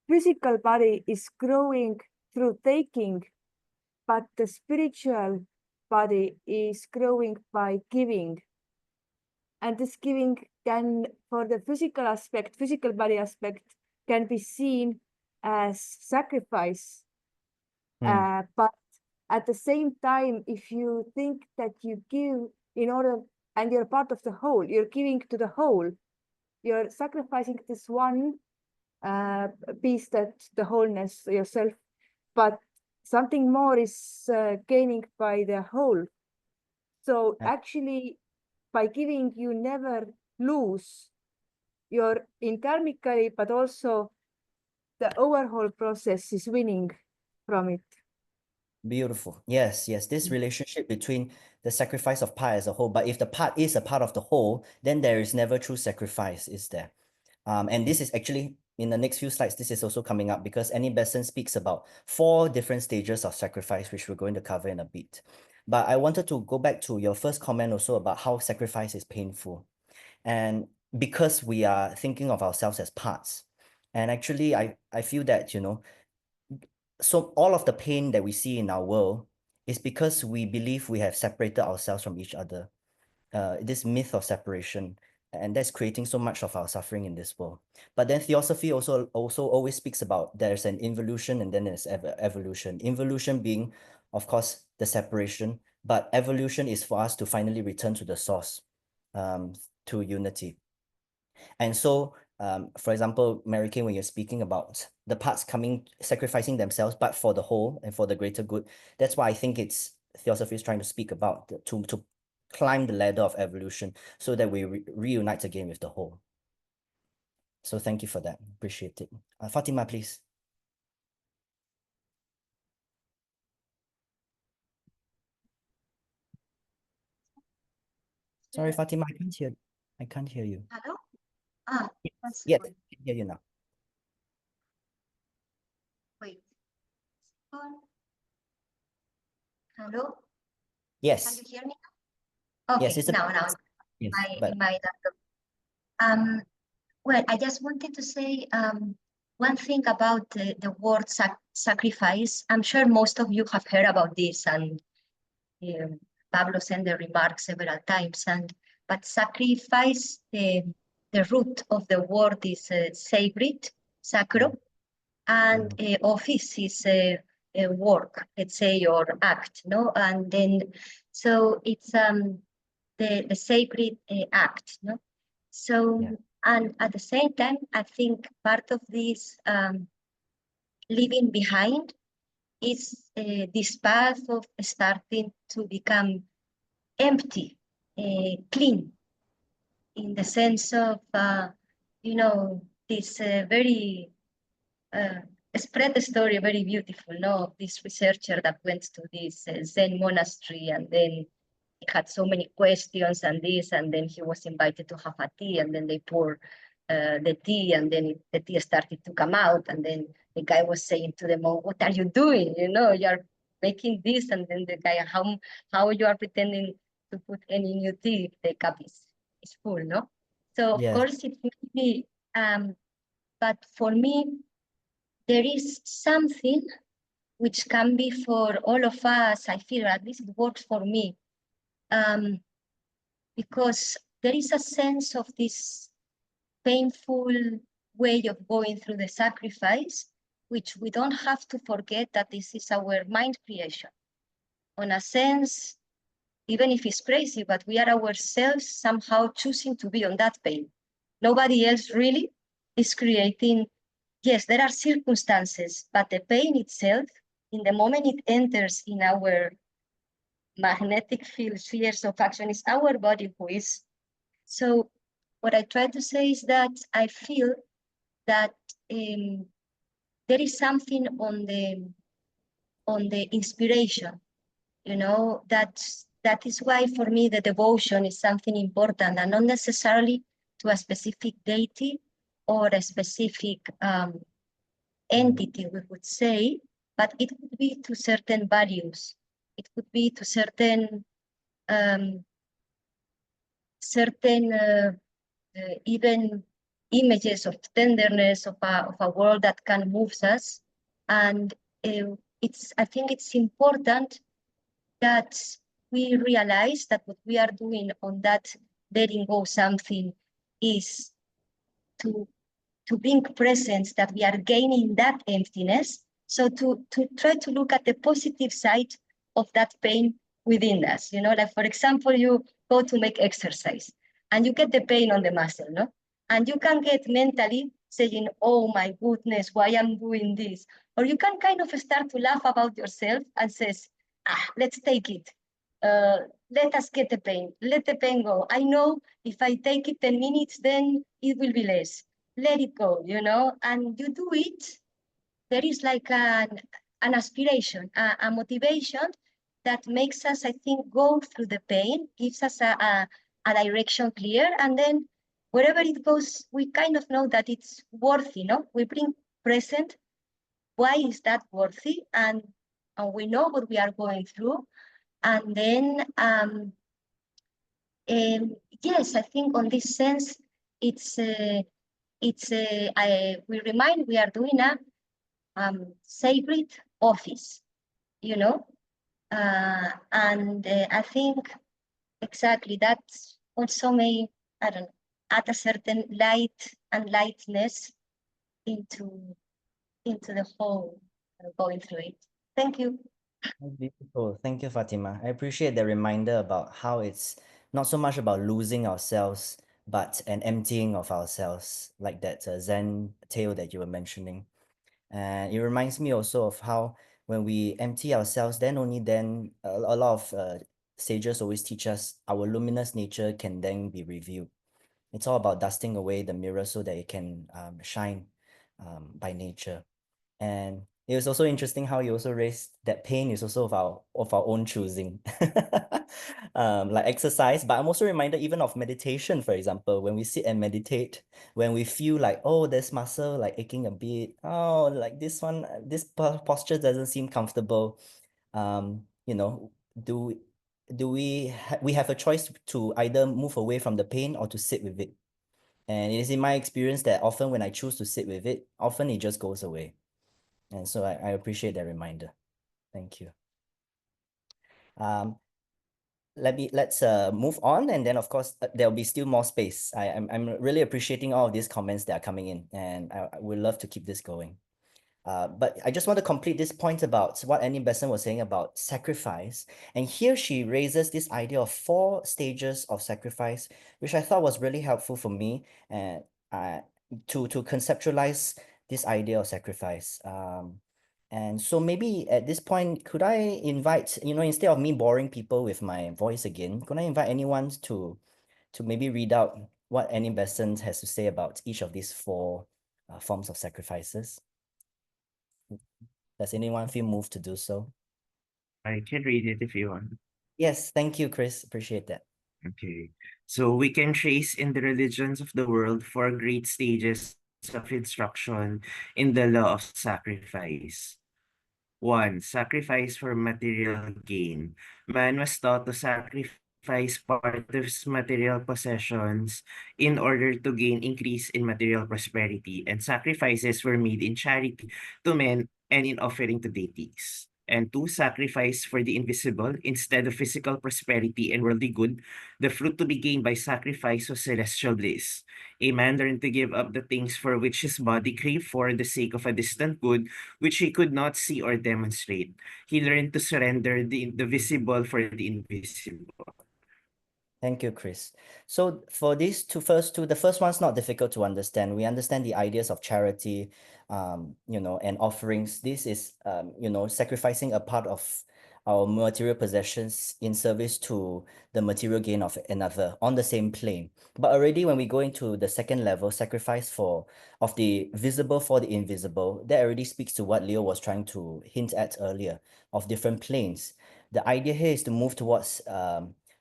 physical body is growing through taking, but the spiritual body is growing by giving. And this giving can, for the physical aspect, physical body aspect, can be seen as sacrifice. But at the same time, if you think that you give in order, and you're part of the whole, you're giving to the whole, you're sacrificing this one piece, that the wholeness yourself, but something more is gaining by the whole. So actually, by giving, you never lose. You're in karmically, but also the overall process is winning from it.
Beautiful. Yes, yes. This relationship between the sacrifice of part as a whole, but if the part is a part of the whole, then there is never true sacrifice, is there? And this is actually, in the next few slides, this is also coming up because Annie Besson speaks about 4 different stages of sacrifice, which we're going to cover in a bit. But I wanted to go back to your first comment also about how sacrifice is painful. And because we are thinking of ourselves as parts. And actually, I feel that, so all of the pain that we see in our world is because we believe we have separated ourselves from each other. This myth of separation, and that's creating so much of our suffering in this world. But then theosophy also always speaks about there's an involution and then there's evolution. Involution being, of course, the separation, but evolution is for us to finally return to the source, to unity. And so, for example, Mary Kay, when you're speaking about the parts sacrificing themselves, but for the whole and for the greater good, that's why I think Theosophy is trying to speak about to climb the ladder of evolution so that we reunite again with the whole. So thank you for that. Appreciate it. Fatima, please. Sorry, Fatima, I can't hear you.
Hello?
Yes, I can hear you now.
Wait. Hello?
Yes.
Can you hear me? Okay,
Yes,
now,
yes,
in my laptop. Well, I just wanted to say one thing about the word sacrifice. I'm sure most of you have heard about this, and Pablo sent the remarks several times. But sacrifice, the root of the word is sacred, sacro, and office is work, let's say, or act, no? And then, so it's the sacred act, no? So, and at the same time, I think part of this leaving behind is this path of starting to become empty, clean, in the sense of, this very spread the story very beautiful, no? This researcher that went to this Zen monastery, and then he had so many questions and this, and then he was invited to have a tea, and then they pour the tea, and then the tea started to come out, and then the guy was saying to the monk, "What are you doing? You're making this," and then the guy, how you are pretending to put any new tea if the cup is full, no? So of course it may be, but for me, there is something which can be for all of us, I feel, at least it works for me, because there is a sense of this painful way of going through the sacrifice, which we don't have to forget that this is our mind creation. On a sense, even if it's crazy, but we are ourselves somehow choosing to be on that pain. Nobody else really is creating. Yes, there are circumstances, but the pain itself, in the moment it enters in our magnetic field spheres of action, is our body who is. So what I try to say is that I feel that there is something on the inspiration, that is why for me the devotion is something important, and not necessarily to a specific deity or a specific entity, we would say, but it could be to certain values. It could be to certain even images of tenderness of a world that can move us. And I think it's important that we realize that what we are doing on that letting go something is to bring presence that we are gaining that emptiness. So to try to look at the positive side of that pain within us, you know, like for example, you go to make exercise and you get the pain on the muscle, no? And you can get mentally saying, oh my goodness, why I'm doing this? Or you can kind of start to laugh about yourself and says, let's take it. Let us get the pain, let the pain go. I know if I take it 10 minutes, then it will be less. Let it go, you know, and you do it. There is like an aspiration, a motivation that makes us, I think, go through the pain, gives us a direction clear, and then wherever it goes, we kind of know that it's worthy, no? We bring present, why is that worthy? And we know what we are going through. And then, yes, I think on this sense, we remind we are doing a sacred office, you know, and I think exactly that also may, I don't know, add a certain light and lightness into the whole going through it. Thank you.
That's beautiful. Thank you, Fatima. I appreciate the reminder about how it's not so much about losing ourselves, but an emptying of ourselves, like that Zen tale that you were mentioning. And it reminds me also of how when we empty ourselves, then only then a lot of sages always teach us our luminous nature can then be revealed. It's all about dusting away the mirror so that it can shine by nature. And it was also interesting how you also raised that pain is also of our own choosing, like exercise. But I'm also reminded even of meditation, for example, when we sit and meditate, when we feel like, oh, this muscle like aching a bit, oh, like this one, this posture doesn't seem comfortable. You know, we have a choice to either move away from the pain or to sit with it. And it is in my experience that often when I choose to sit with it, often it just goes away. And so I appreciate that reminder. Thank you. Let's move on, and then of course there'll be still more space. I'm really appreciating all of these comments that are coming in, and I would love to keep this going. But I just want to complete this point about what Annie Besson was saying about sacrifice. And here she raises this idea of 4 stages of sacrifice, which I thought was really helpful for me and to conceptualize this idea of sacrifice. And so maybe at this point, could I invite, instead of me boring people with my voice again, could I invite anyone to maybe read out what Annie Besson has to say about each of these 4 forms of sacrifices? Does anyone feel moved to do so?
I can read it if you want.
Yes, thank you, Chris. Appreciate that.
Okay. So we can trace in the religions of the world 4 great stages of instruction in the law of sacrifice. 1. Sacrifice for material gain. Man was taught to sacrifice part of his material possessions in order to gain increase in material prosperity, and sacrifices were made in charity to men and in offering to deities. And 2. Sacrifice for the invisible. Instead of physical prosperity and worldly good, the fruit to be gained by sacrifice was celestial bliss. A man learned to give up the things for which his body craved for the sake of a distant good which he could not see or demonstrate. He learned to surrender the visible for the invisible.
Thank you, Chris. So for these first two, the first one's not difficult to understand. We understand the ideas of charity, and offerings. This is, sacrificing a part of our material possessions in service to the material gain of another on the same plane. But already when we go into the second level, sacrifice of the visible for the invisible, that already speaks to what Leo was trying to hint at earlier of different planes. The idea here is to move towards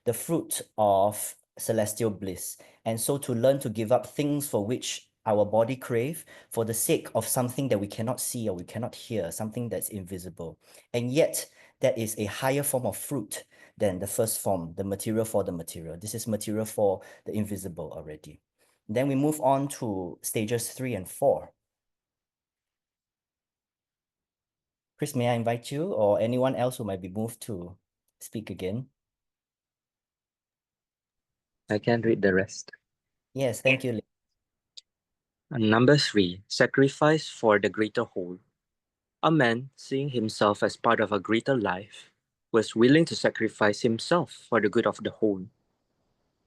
the fruit of celestial bliss. And so to learn to give up things for which our body crave for the sake of something that we cannot see or we cannot hear, something that's invisible. And yet that is a higher form of fruit than the first form, the material for the material. This is material for the invisible already. Then we move on to stages 3 and 4. Chris, may I invite you or anyone else who might be moved to speak again?
I can read the rest.
Yes, thank you.
And number 3, sacrifice for the greater whole. A man, seeing himself as part of a greater life, was willing to sacrifice himself for the good of the whole,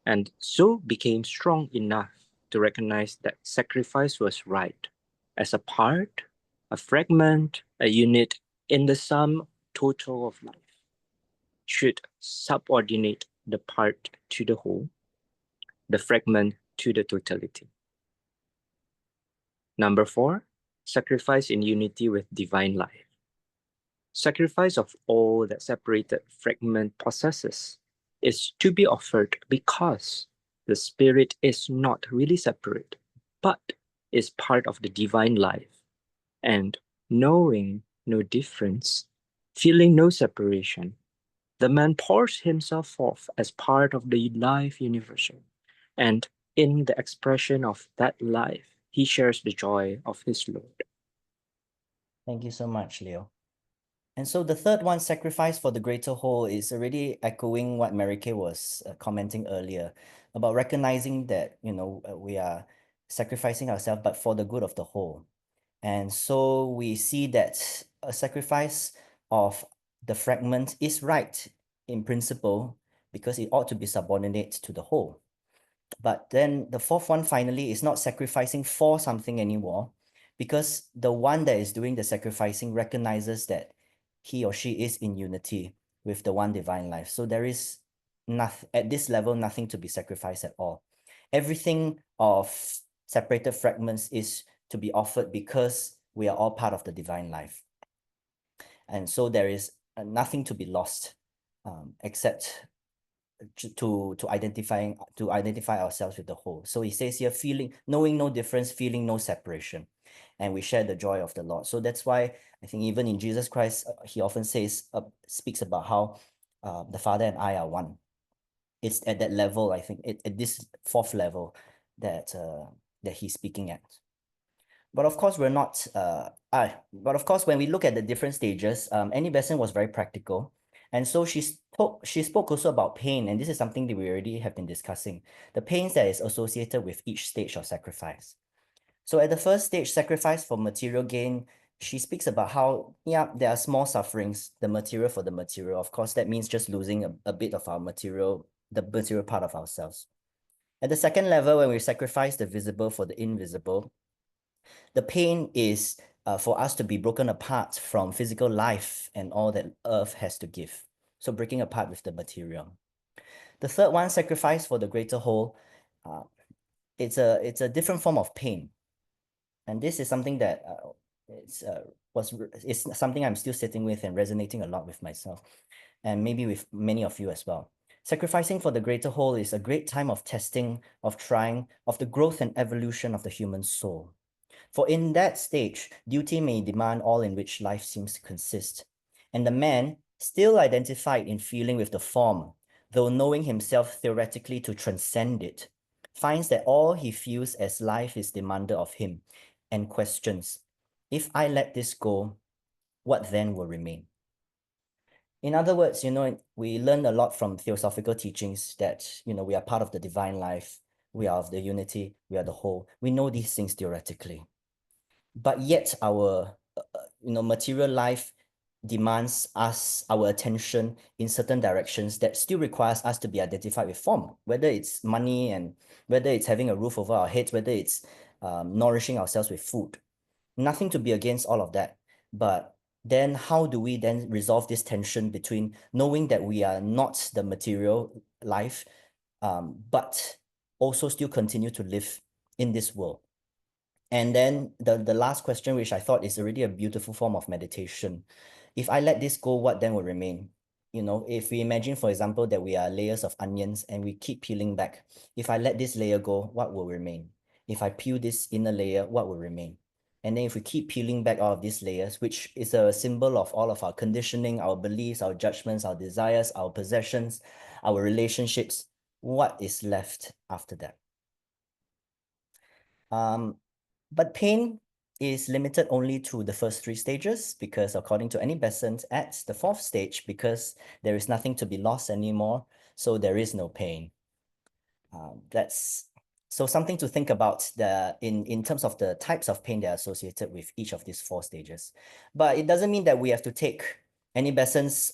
and so became strong enough to recognize that sacrifice was right, as a part, a fragment, a unit in the sum total of life, should subordinate the part to the whole, the fragment to the totality. Number 4, sacrifice in unity with divine life. Sacrifice of all that separated fragment possesses is to be offered because the spirit is not really separate, but is part of the divine life, and knowing no difference, feeling no separation, the man pours himself forth as part of the life universal, and in the expression of that life, he shares the joy of his Lord.
Thank you so much, Leo. And so the third one, sacrifice for the greater whole, is already echoing what Mary Kay was commenting earlier about recognizing that, we are sacrificing ourselves, but for the good of the whole. And so we see that a sacrifice of the fragment is right in principle because it ought to be subordinate to the whole. But then the fourth one finally is not sacrificing for something anymore, because the one that is doing the sacrificing recognizes that he or she is in unity with the one divine life. So there is nothing at this level, nothing to be sacrificed at all. Everything of separated fragments is to be offered because we are all part of the divine life. And so there is nothing to be lost except to identify ourselves with the whole. So he says here, knowing no difference, feeling no separation, and we share the joy of the Lord. So that's why I think even in Jesus Christ, he often speaks about how the Father and I are one. It's at that level, I think, at this fourth level that he's speaking at. But of course, we're not. But of course, when we look at the different stages, Annie Besant was very practical, and so she spoke also about pain, and this is something that we already have been discussing, the pains that is associated with each stage of sacrifice. So at the first stage, sacrifice for material gain, she speaks about how, there are small sufferings, the material for the material. Of course, that means just losing a bit of our material, the material part of ourselves. At the second level, when we sacrifice the visible for the invisible, the pain is for us to be broken apart from physical life and all that earth has to give. So breaking apart with the material. The third one, sacrifice for the greater whole, it's a different form of pain. And this is something that it's something I'm still sitting with and resonating a lot with myself, and maybe with many of you as well. Sacrificing for the greater whole is a great time of testing, of trying, of the growth and evolution of the human soul. For in that stage, duty may demand all in which life seems to consist, and the man, still identified in feeling with the form, though knowing himself theoretically to transcend it, finds that all he feels as life is demanded of him, and questions, if I let this go, what then will remain? In other words, we learn a lot from theosophical teachings that, we are part of the divine life, we are of the unity, we are the whole. We know these things theoretically. But yet our, material life demands us our attention in certain directions that still requires us to be identified with form, whether it's money and whether it's having a roof over our heads, whether it's nourishing ourselves with food. Nothing to be against all of that. But then how do we then resolve this tension between knowing that we are not the material life, but also still continue to live in this world? And then the last question, which I thought is already a beautiful form of meditation. If I let this go, what then will remain? If we imagine, for example, that we are layers of onions and we keep peeling back. If I let this layer go, what will remain? If I peel this inner layer, what will remain? And then if we keep peeling back all of these layers, which is a symbol of all of our conditioning, our beliefs, our judgments, our desires, our possessions, our relationships, what is left after that? But pain is limited only to the first three stages, because according to Annie Besant, at the fourth stage, because there is nothing to be lost anymore, so there is no pain. That's so something to think about in terms of the types of pain that are associated with each of these 4 stages. But it doesn't mean that we have to take Annie Besant's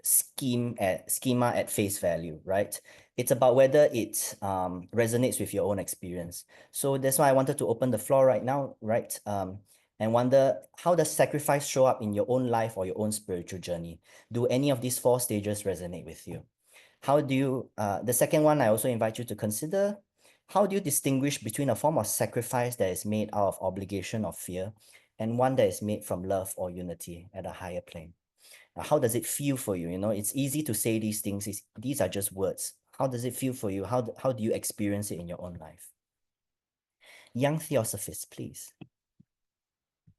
schema at face value, right? It's about whether it resonates with your own experience. So that's why I wanted to open the floor right now, right? And wonder, how does sacrifice show up in your own life or your own spiritual journey? Do any of these 4 stages resonate with you? How do you, the second one, I also invite you to consider, how do you distinguish between a form of sacrifice that is made out of obligation or fear and one that is made from love or unity at a higher plane? How does it feel for you? You know, it's easy to say these things. These are just words. How does it feel for you? How do you experience it in your own life? Young Theosophists, please.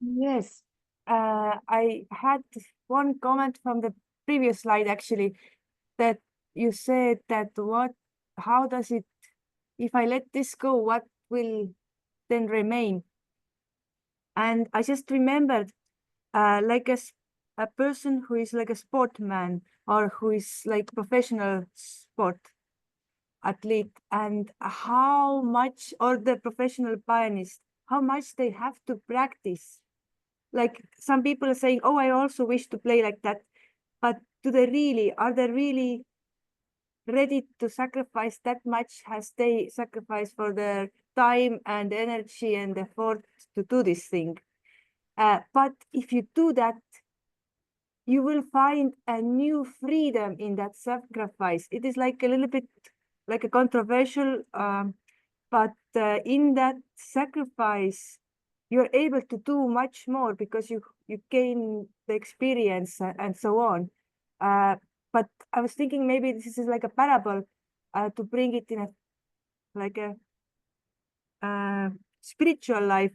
Yes, I had one comment from the previous slide actually, that you said that how does it, if I let this go, what will then remain? And I just remembered like a person who is like a sportman or who is like professional sport athlete, and how much, or the professional pianist, how much they have to practice. Like some people are saying, oh, I also wish to play like that. But are they really ready to sacrifice that much as they sacrifice for their time and energy and effort to do this thing? But if you do that, you will find a new freedom in that sacrifice. It is like a little bit like a controversial, but in that sacrifice, you're able to do much more because you gain the experience and so on. But I was thinking maybe this is like a parable to bring it in a like a spiritual life.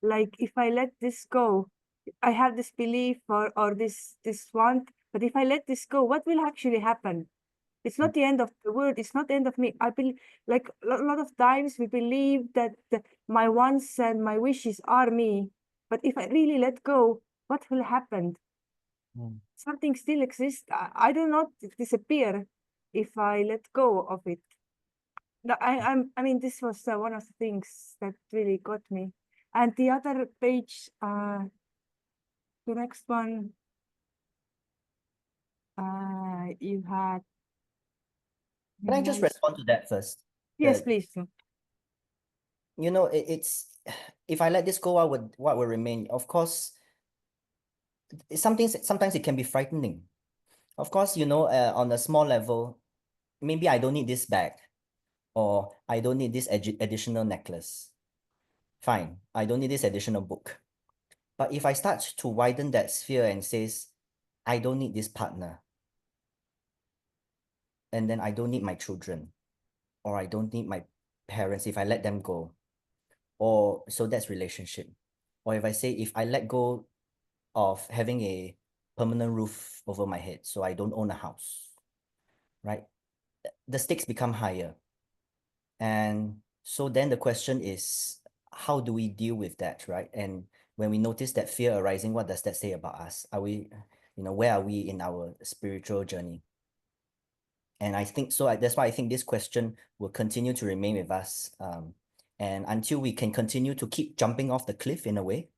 Like if I let this go, I have this belief or this want, but if I let this go, what will actually happen? It's not the end of the world. It's not the end of me. I believe, like a lot of times we believe that my wants and my wishes are me. But if I really let go, what will happen? Something still exists. I do not disappear if I let go of it. I mean, this was one of the things that really got me. And the other page, the next one, you had.
Can I just respond to that first?
Yes, please.
You know, it's, if I let this go, what will remain? Of course, sometimes it can be frightening. Of course, you know, on a small level, maybe I don't need this bag, or I don't need this additional necklace. Fine, I don't need this additional book. But if I start to widen that sphere and says, I don't need this partner, and then I don't need my children, or I don't need my parents if I let them go, or so that's relationship. Or if I say, if I let go of having a permanent roof over my head, so I don't own a house, right? The stakes become higher. And so then the question is, how do we deal with that, right? And when we notice that fear arising, what does that say about us? Are we, you know, where are we in our spiritual journey? And I think so. That's why I think this question will continue to remain with us. And until we can continue to keep jumping off the cliff in a way,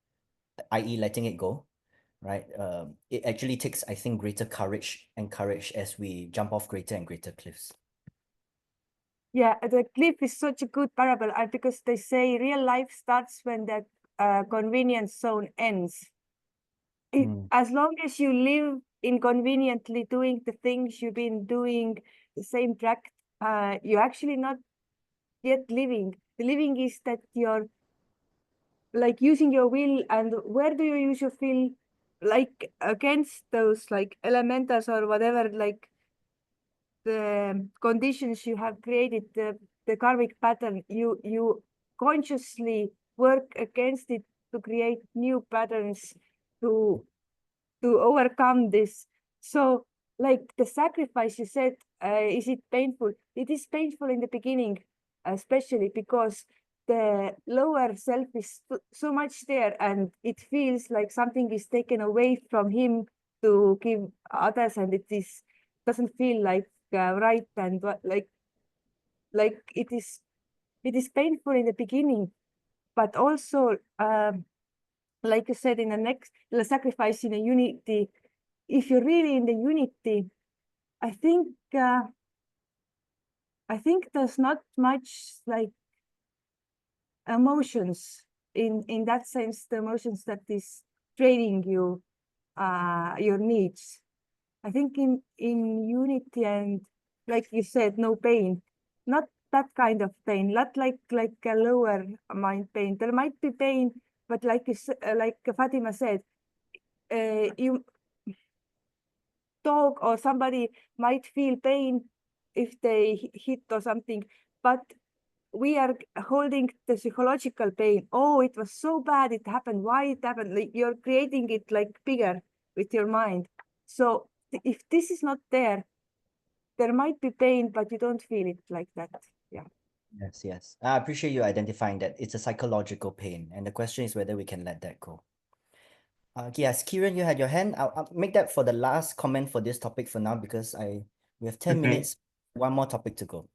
i.e. letting it go, right? It actually takes, I think, greater courage and courage as we jump off greater and greater cliffs.
Yeah, the cliff is such a good parable because they say real life starts when that convenience zone ends. As long as you live inconveniently doing the things you've been doing, the same track, you're actually not yet living. The living is that you're like using your will, and where do you use your will? Like against those like elementals or whatever, like the conditions you have created, the karmic pattern, you consciously work against it to create new patterns to overcome this. So like the sacrifice you said, is it painful? It is painful in the beginning, especially because the lower self is so much there, and it feels like something is taken away from him to give others, and it is doesn't feel like right, and like like it is painful in the beginning, but also like you said, in the sacrifice in the unity, if you're really in the unity, I think there's not much like emotions in that sense, the emotions that is draining you your needs. I think in unity and, like you said, no pain, not that kind of pain, not like a lower mind pain. There might be pain, but like Fatima said, you dog or somebody might feel pain if they hit or something, but we are holding the psychological pain. Oh, it was so bad, it happened. Why it happened? Like, you're creating it like bigger with your mind. So if this is not there, there might be pain, but you don't feel it like that. Yeah.
Yes, yes. I appreciate you identifying that it's a psychological pain. And the question is whether we can let that go. Yes, Kieran, you had your hand. I'll make that for the last comment for this topic for now, because we have 10
Okay.
minutes, one more topic to go.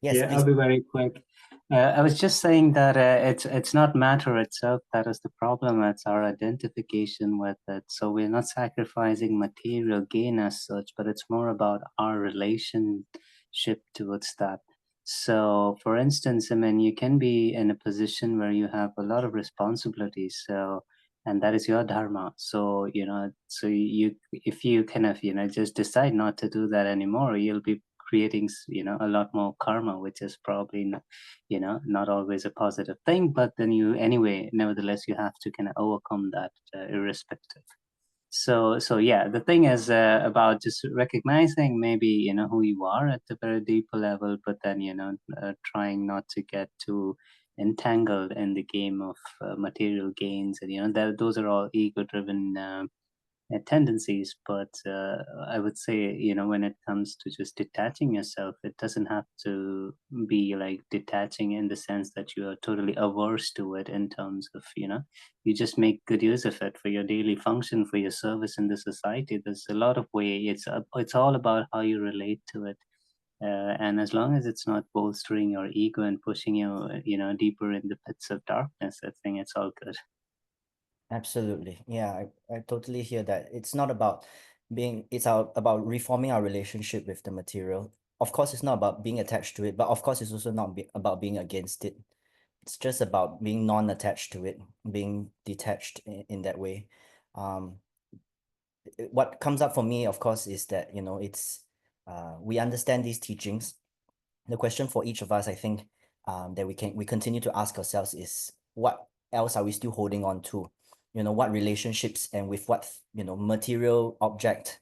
Yes,
Yeah,
please.
I'll be very quick. I was just saying that it's not matter itself that is the problem. It's our identification with it. So we're not sacrificing material gain as such, but it's more about our relationship towards that. So, for instance, I mean, you can be in a position where you have a lot of responsibilities. So, and that is your dharma. So, so if you kind of, just decide not to do that anymore, you'll be creating a lot more karma, which is probably not always a positive thing, but then nevertheless you have to kind of overcome that irrespective. So yeah, the thing is about just recognizing maybe who you are at a very deeper level, but then trying not to get too entangled in the game of material gains, and those are all ego driven tendencies. But I would say, when it comes to just detaching yourself, it doesn't have to be like detaching in the sense that you are totally averse to it, in terms of, you just make good use of it for your daily function, for your service in the society. There's a lot of way. It's all about how you relate to it. And as long as it's not bolstering your ego and pushing you, deeper in the pits of darkness, I think it's all good.
Absolutely. Yeah, I totally hear that. It's not about about reforming our relationship with the material. Of course, it's not about being attached to it, but of course, it's also not about being against it. It's just about being non-attached to it, being detached in that way. What comes up for me, of course, is that, we understand these teachings. The question for each of us, I think, that we continue to ask ourselves is, what else are we still holding on to? What relationships and with what, material object,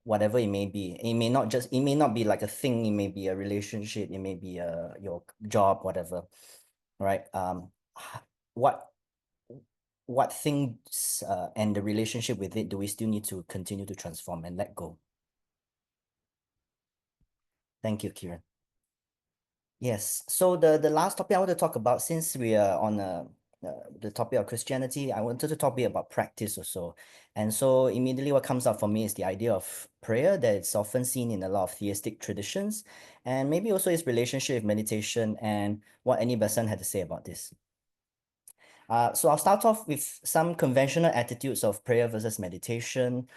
whatever it may be. It may not be like a thing, it may be a relationship, it may be your job, whatever. Right? What things and the relationship with it do we still need to continue to transform and let go? Thank you, Kieran. Yes. So the last topic I want to talk about, since we are on the topic of Christianity, I wanted to talk a bit about practice also. And so immediately what comes up for me is the idea of prayer, that it's often seen in a lot of theistic traditions, and maybe also its relationship with meditation, and what any person had to say about this. So I'll start off with some conventional attitudes of prayer versus meditation.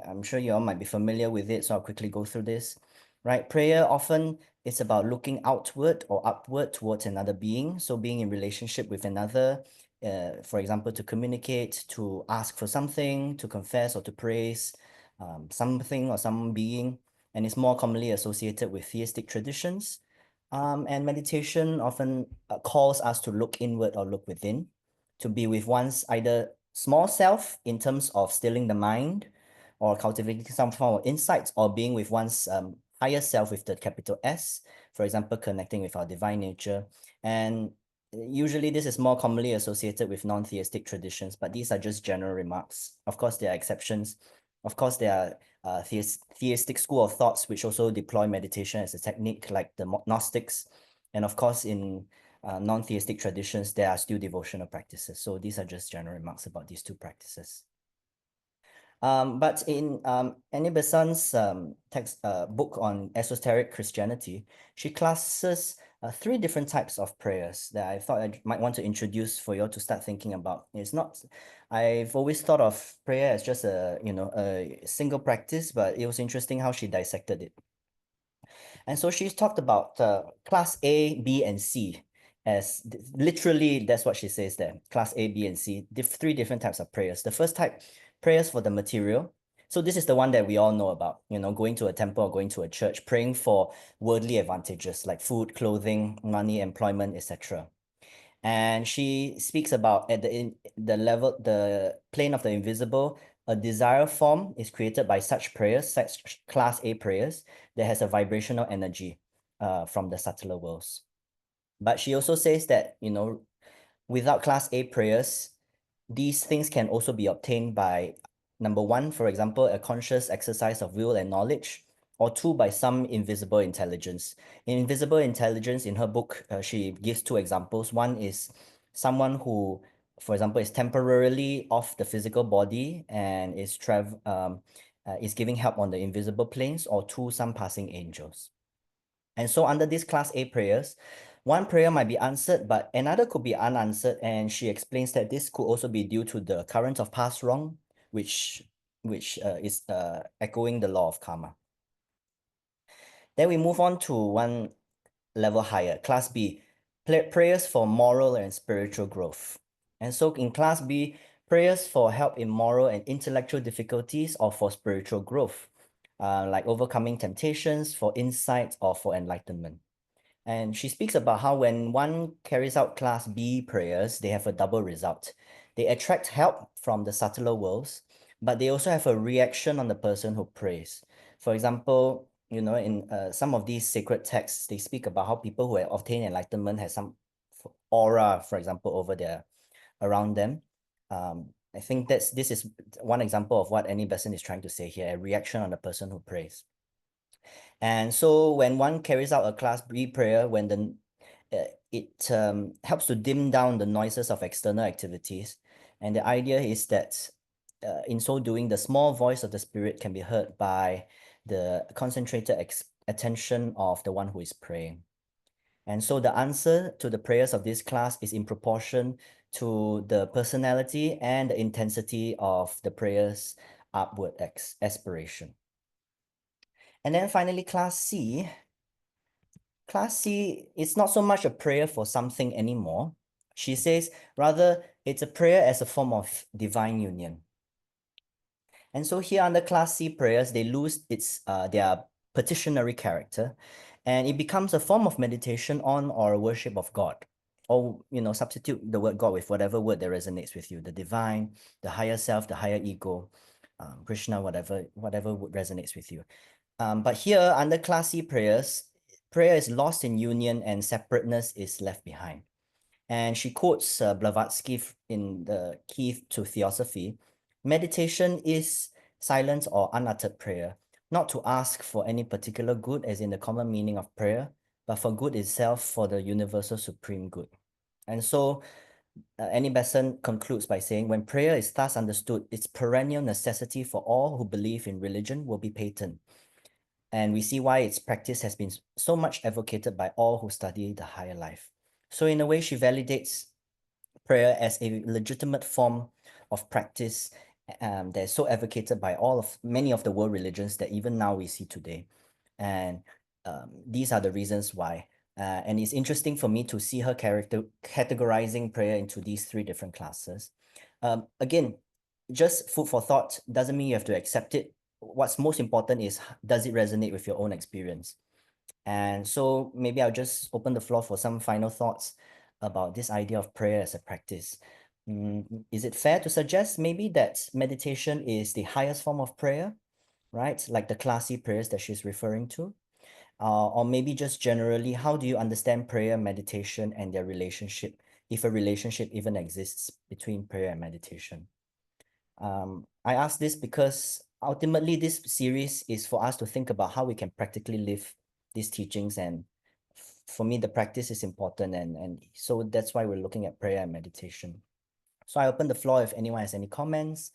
I'm sure you all might be familiar with it, so I'll quickly go through this. Right? Prayer often is about looking outward or upward towards another being. So being in relationship with another, for example, to communicate, to ask for something, to confess or to praise something or some being. And it's more commonly associated with theistic traditions. And meditation often calls us to look inward or look within, to be with one's either small self in terms of stilling the mind or cultivating some form of insights, or being with one's higher self with the capital S, for example, connecting with our divine nature. And usually this is more commonly associated with non-theistic traditions, but these are just general remarks. Of course, there are exceptions. Of course, there are theistic school of thoughts which also deploy meditation as a technique, like the Gnostics. And of course, in non-theistic traditions, there are still devotional practices. So these are just general remarks about these two practices. But in Annie Besant's text book on esoteric Christianity, she classes three different types of prayers that I thought I might want to introduce for you all to start thinking about. It's not, I've always thought of prayer as just a single practice, but it was interesting how she dissected it. And so she's talked about class A, B, and C as literally that's what she says there. Class A, B, and C, three different types of prayers. The first type, prayers for the material. So this is the one that we all know about, going to a temple or going to a church, praying for worldly advantages like food, clothing, money, employment, etc. And she speaks about at the plane of the invisible, a desire form is created by such prayers, such class A prayers, that has a vibrational energy from the subtler worlds. But she also says that, without class A prayers, these things can also be obtained by, number one, for example, a conscious exercise of will and knowledge, or two, by some invisible intelligence. In invisible intelligence, in her book, she gives two examples. One is someone who, for example, is temporarily off the physical body and is giving help on the invisible planes, or two, some passing angels. And so under these class A prayers, one prayer might be answered, but another could be unanswered. And she explains that this could also be due to the current of past wrong, which is echoing the law of karma. Then we move on to one level higher, class B, prayers for moral and spiritual growth. And so in class B, prayers for help in moral and intellectual difficulties or for spiritual growth, like overcoming temptations, for insight, or for enlightenment. And she speaks about how when one carries out class B prayers, they have a double result. They attract help from the subtler worlds, but they also have a reaction on the person who prays. For example, in some of these sacred texts, they speak about how people who have obtained enlightenment have some aura, for example, around them. I think this is one example of what Annie Besant is trying to say here, a reaction on the person who prays. And so when one carries out a class B prayer, when it helps to dim down the noises of external activities. And the idea is that in so doing, the small voice of the spirit can be heard by the concentrated attention of the one who is praying. And so the answer to the prayers of this class is in proportion to the personality and the intensity of the prayer's upward aspiration. And then finally, class C. Class C is not so much a prayer for something anymore. She says, rather, it's a prayer as a form of divine union. And so here under class C prayers, they lose their petitionary character, and it becomes a form of meditation on or a worship of God. Or, substitute the word God with whatever word that resonates with you, the divine, the higher self, the higher ego, Krishna, whatever resonates with you. But here, under class C prayers, prayer is lost in union and separateness is left behind. And she quotes Blavatsky in the Key to Theosophy. Meditation is silence or unuttered prayer, not to ask for any particular good as in the common meaning of prayer, but for good itself, for the universal supreme good. And so Annie Besant concludes by saying, when prayer is thus understood, its perennial necessity for all who believe in religion will be patent. And we see why its practice has been so much advocated by all who study the higher life. So in a way, she validates prayer as a legitimate form of practice that is so advocated by many of the world religions that even now we see today. And these are the reasons why. And it's interesting for me to see her categorizing prayer into these three different classes. Again, just food for thought doesn't mean you have to accept it. What's most important is, does it resonate with your own experience? And so maybe I'll just open the floor for some final thoughts about this idea of prayer as a practice. Is it fair to suggest maybe that meditation is the highest form of prayer, right? Like the classy prayers that she's referring to? Or maybe just generally, how do you understand prayer, meditation, and their relationship, if a relationship even exists between prayer and meditation? I ask this because ultimately this series is for us to think about how we can practically live these teachings, and for me the practice is important, and so that's why we're looking at prayer and meditation. So I open the floor if anyone has any comments,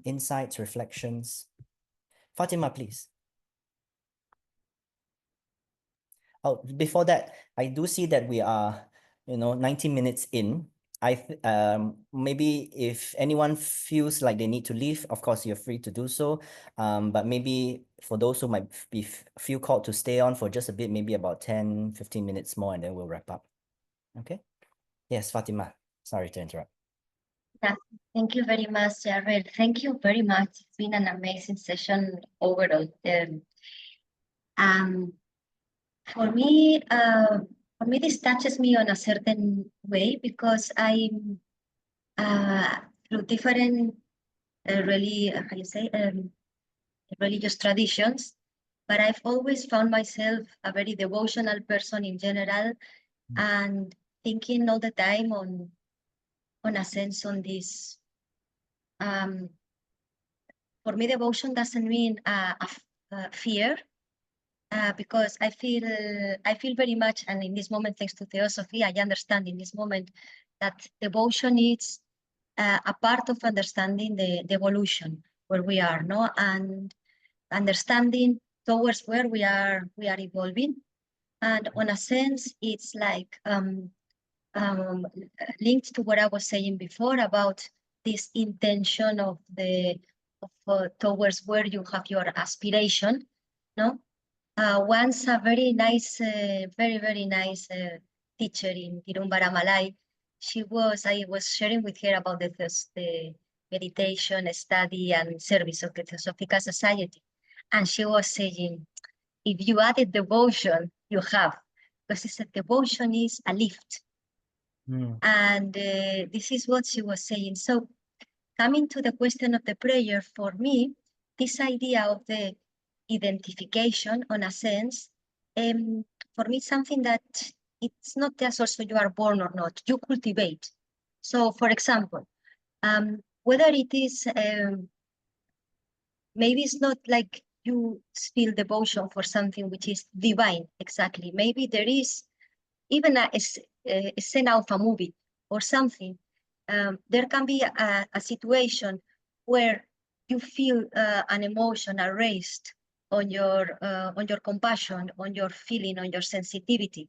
insights, reflections. Fatima, please. Oh, before that, I do see that we are, 90 minutes in. Maybe if anyone feels like they need to leave, of course, you're free to do so. But maybe for those who might feel called to stay on for just a bit, maybe about 10, 15 minutes more, and then we'll wrap up. Okay? Yes, Fatima. Sorry to interrupt.
Yeah, thank you very much, Jaryl. Thank you very much. It's been an amazing session overall. For me, this touches me on a certain way because I'm through different religious traditions, but I've always found myself a very devotional person in general, and thinking all the time on a sense on this. For me, devotion doesn't mean fear, because I feel very much, and in this moment, thanks to Theosophy, I understand in this moment that devotion is a part of understanding the evolution where we are, no, and understanding towards where we are evolving, and on a sense, it's like linked to what I was saying before about this intention of towards where you have your aspiration, no. Once a very nice, very nice teacher in Tirumbara, Malay, I was sharing with her about the meditation, study, and service of the Theosophical Society. And she was saying, if you added devotion, you have, because she said devotion is a lift. And this is what she was saying. So coming to the question of the prayer, for me, this idea of the identification, on a sense, for me, it's something that it's not just also you are born or not, you cultivate. So, for example, whether it is, maybe it's not like you feel devotion for something which is divine, exactly. Maybe there is even a scene of a movie or something. There can be a situation where you feel an emotion raised on your compassion, on your feeling, on your sensitivity.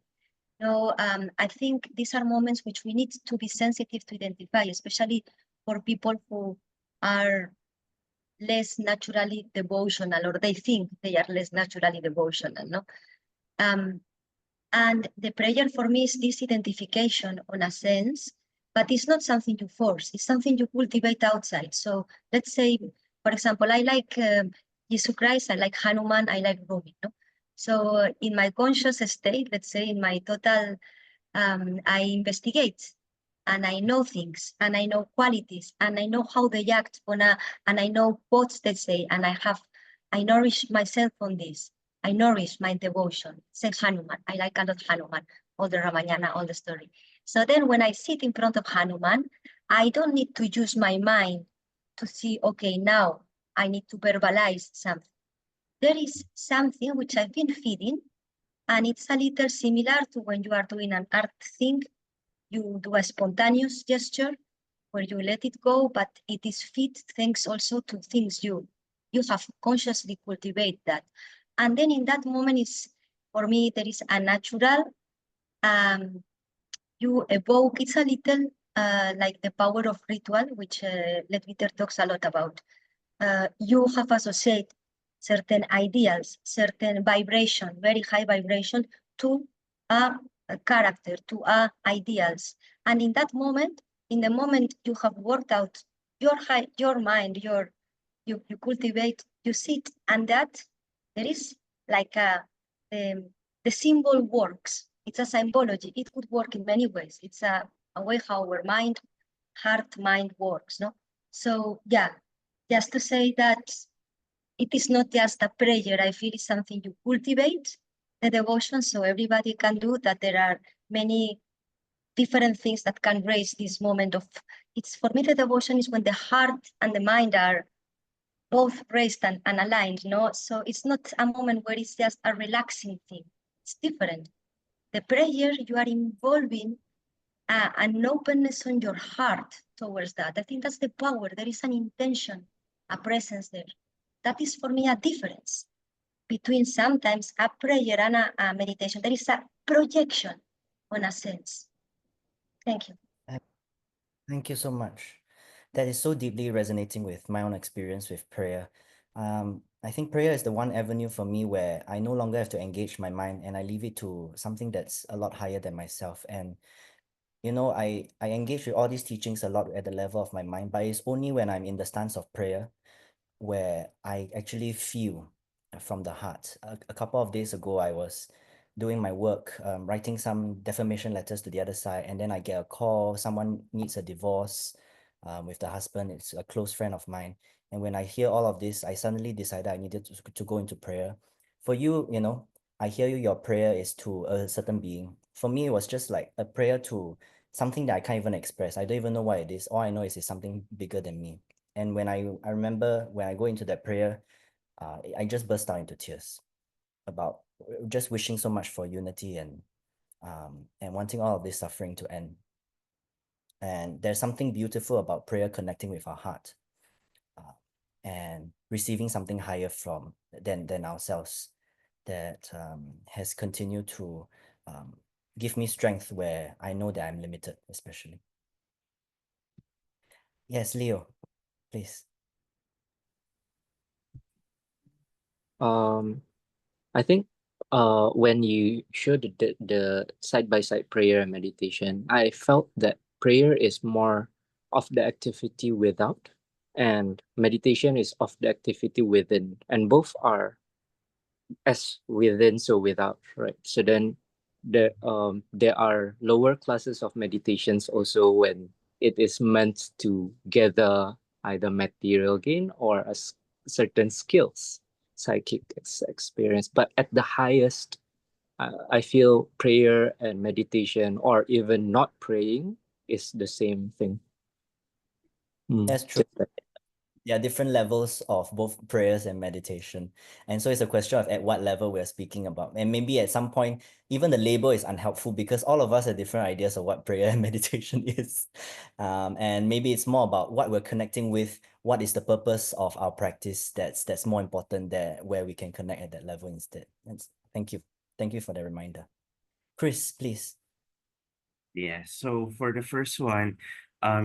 I think these are moments which we need to be sensitive to identify, especially for people who are less naturally devotional, or they think they are less naturally devotional, no? And the prayer for me is this identification, on a sense, but it's not something you force, it's something you cultivate outside. So let's say, for example, I like Jesus Christ, I like Hanuman, I like Rumi, no? So in my conscious state, let's say in my total, I investigate, and I know things, and I know qualities, and I know how they act and I know what they say, and I nourish myself on this. I nourish my devotion. Say Hanuman. I like a lot Hanuman, all the Ramayana, all the story. So then when I sit in front of Hanuman, I don't need to use my mind to see, okay, now I need to verbalize something. There is something which I've been feeding, and it's a little similar to when you are doing an art thing. You do a spontaneous gesture where you let it go, but it is fed thanks also to things you have consciously cultivate that. And then in that moment, for me, there is a natural, you evoke, it's a little like the power of ritual, which Ledwitter talks a lot about. You have associated certain ideals, certain vibration, very high vibration, to a character, to ideals. And in that moment, in the moment you have worked out your mind, you cultivate, you sit, and that there is like the symbol works. It's a symbology. It could work in many ways. It's a way how our mind, heart, mind works, no? So yeah, just to say that it is not just a prayer. I feel it's something you cultivate, the devotion, so everybody can do that. There are many different things that can raise this moment of, it's for me, the devotion is when the heart and the mind are both raised and aligned, no? So it's not a moment where it's just a relaxing thing. It's different. The prayer, you are involving an openness on your heart towards that. I think that's the power. There is an intention a presence there. That is for me a difference between sometimes a prayer and a meditation. There is a projection on a sense. Thank you.
Thank you so much. That is so deeply resonating with my own experience with prayer. I think prayer is the one avenue for me where I no longer have to engage my mind and I leave it to something that's a lot higher than myself. And you know, I engage with all these teachings a lot at the level of my mind, but it's only when I'm in the stance of prayer where I actually feel from the heart. A couple of days ago, I was doing my work, writing some defamation letters to the other side, and then I get a call, someone needs a divorce with the husband. It's a close friend of mine. And when I hear all of this, I suddenly decided I needed to go into prayer. For you, you know, I hear you, your prayer is to a certain being. For me, it was just like a prayer to something that I can't even express. I don't even know what it is. All I know is it's something bigger than me. And when I remember when I go into that prayer, I just burst out into tears about just wishing so much for unity and wanting all of this suffering to end. And there's something beautiful about prayer connecting with our heart and receiving something higher from than ourselves that has continued to give me strength where I know that I'm limited, especially. Yes, Leo, please.
I think when you showed the side-by-side prayer and meditation, I felt that prayer is more of the activity without, and meditation is of the activity within, and both are as within, so without, right? So then there are lower classes of meditations also when it is meant to gather either material gain or certain skills, psychic experience. But at the highest, I feel prayer and meditation, or even not praying, is the same thing.
That's true. There are different levels of both prayers and meditation. And so it's a question of at what level we're speaking about. And maybe at some point, even the label is unhelpful because all of us have different ideas of what prayer and meditation is. And maybe it's more about what we're connecting with, what is the purpose of our practice that's more important there, where we can connect at that level instead. Thank you. Thank you for the reminder. Chris, please.
Yeah, so for the first one,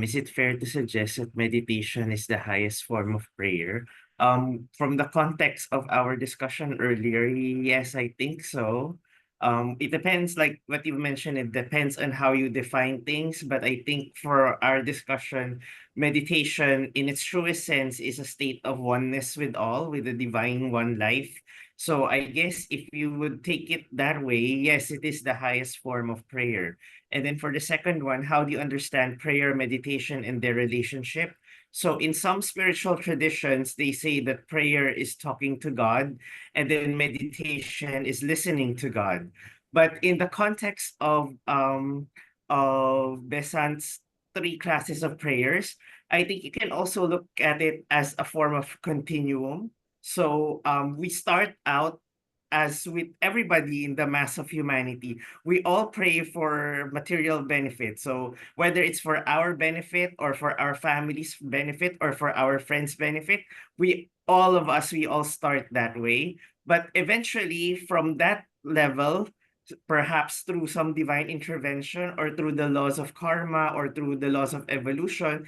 is it fair to suggest that meditation is the highest form of prayer? From the context of our discussion earlier, yes, I think so. It depends, like what you mentioned, it depends on how you define things. But I think for our discussion, meditation in its truest sense is a state of oneness with all, with the divine one life. So I guess if you would take it that way, yes, it is the highest form of prayer. And then for the second one, how do you understand prayer, meditation, and their relationship? So in some spiritual traditions, they say that prayer is talking to God, and then meditation is listening to God. But in the context of Besant's three classes of prayers, I think you can also look at it as a form of continuum. So we start out as with everybody in the mass of humanity, we all pray for material benefit. So whether it's for our benefit or for our family's benefit or for our friends' benefit, we all start that way. But eventually, from that level, perhaps through some divine intervention or through the laws of karma or through the laws of evolution,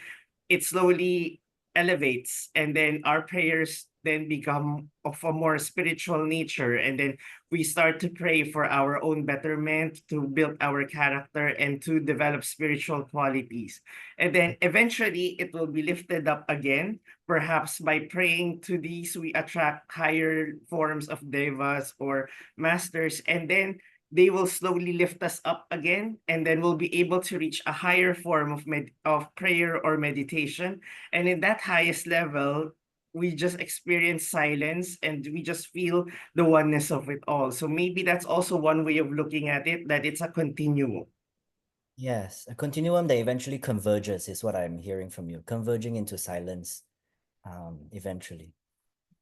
it slowly elevates, and then our prayers then become of a more spiritual nature, and then we start to pray for our own betterment, to build our character and to develop spiritual qualities. And then eventually it will be lifted up again. Perhaps by praying to these, we attract higher forms of devas or masters, and then they will slowly lift us up again, and then we'll be able to reach a higher form of prayer or meditation. And in that highest level, we just experience silence and we just feel the oneness of it all. So maybe that's also one way of looking at it, that it's a continuum.
Yes, a continuum that eventually converges is what I'm hearing from you, converging into silence eventually.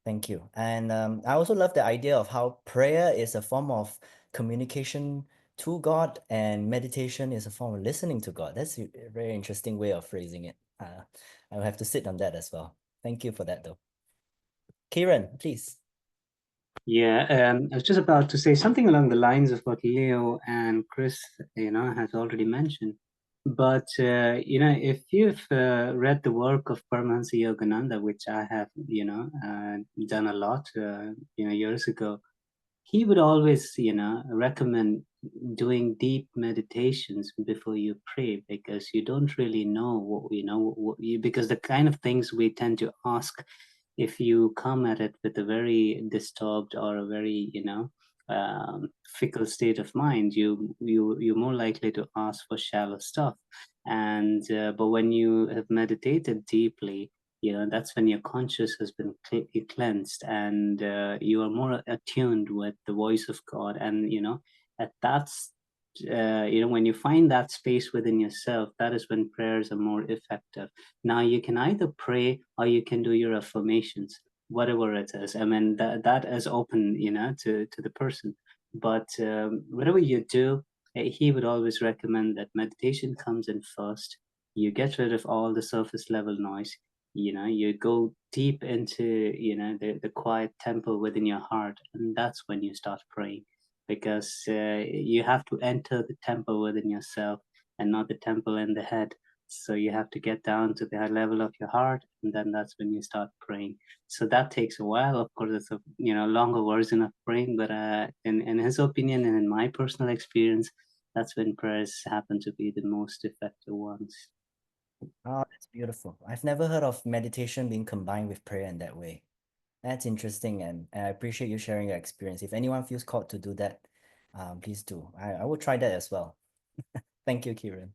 Thank you. And I also love the idea of how prayer is a form of communication to God and meditation is a form of listening to God. That's a very interesting way of phrasing it. I will have to sit on that as well. Thank you for that, though. Kieran, please.
Yeah, I was just about to say something along the lines of what Leo and Chris, has already mentioned. But if you've read the work of Paramahansa Yogananda, which I have, done a lot, years ago, he would always, recommend doing deep meditations before you pray, because you don't really know because the kind of things we tend to ask, if you come at it with a very disturbed or a very fickle state of mind, you're more likely to ask for shallow stuff. And but when you have meditated deeply, that's when your conscious has been cleansed, and you are more attuned with the voice of God. And at that's when you find that space within yourself, that is when prayers are more effective. Now you can either pray or you can do your affirmations, whatever it is. I mean, that is open, to the person. But whatever you do, he would always recommend that meditation comes in first. You get rid of all the surface level noise. You go deep into, the quiet temple within your heart, and that's when you start praying, because you have to enter the temple within yourself and not the temple in the head. So you have to get down to the level of your heart, and then that's when you start praying. So that takes a while. Of course, it's a longer version of praying, but in his opinion and in my personal experience, that's when prayers happen to be the most effective ones.
Oh, that's beautiful. I've never heard of meditation being combined with prayer in that way. That's interesting, and I appreciate you sharing your experience. If anyone feels called to do that, please do. I will try that as well. Thank you, Kieran.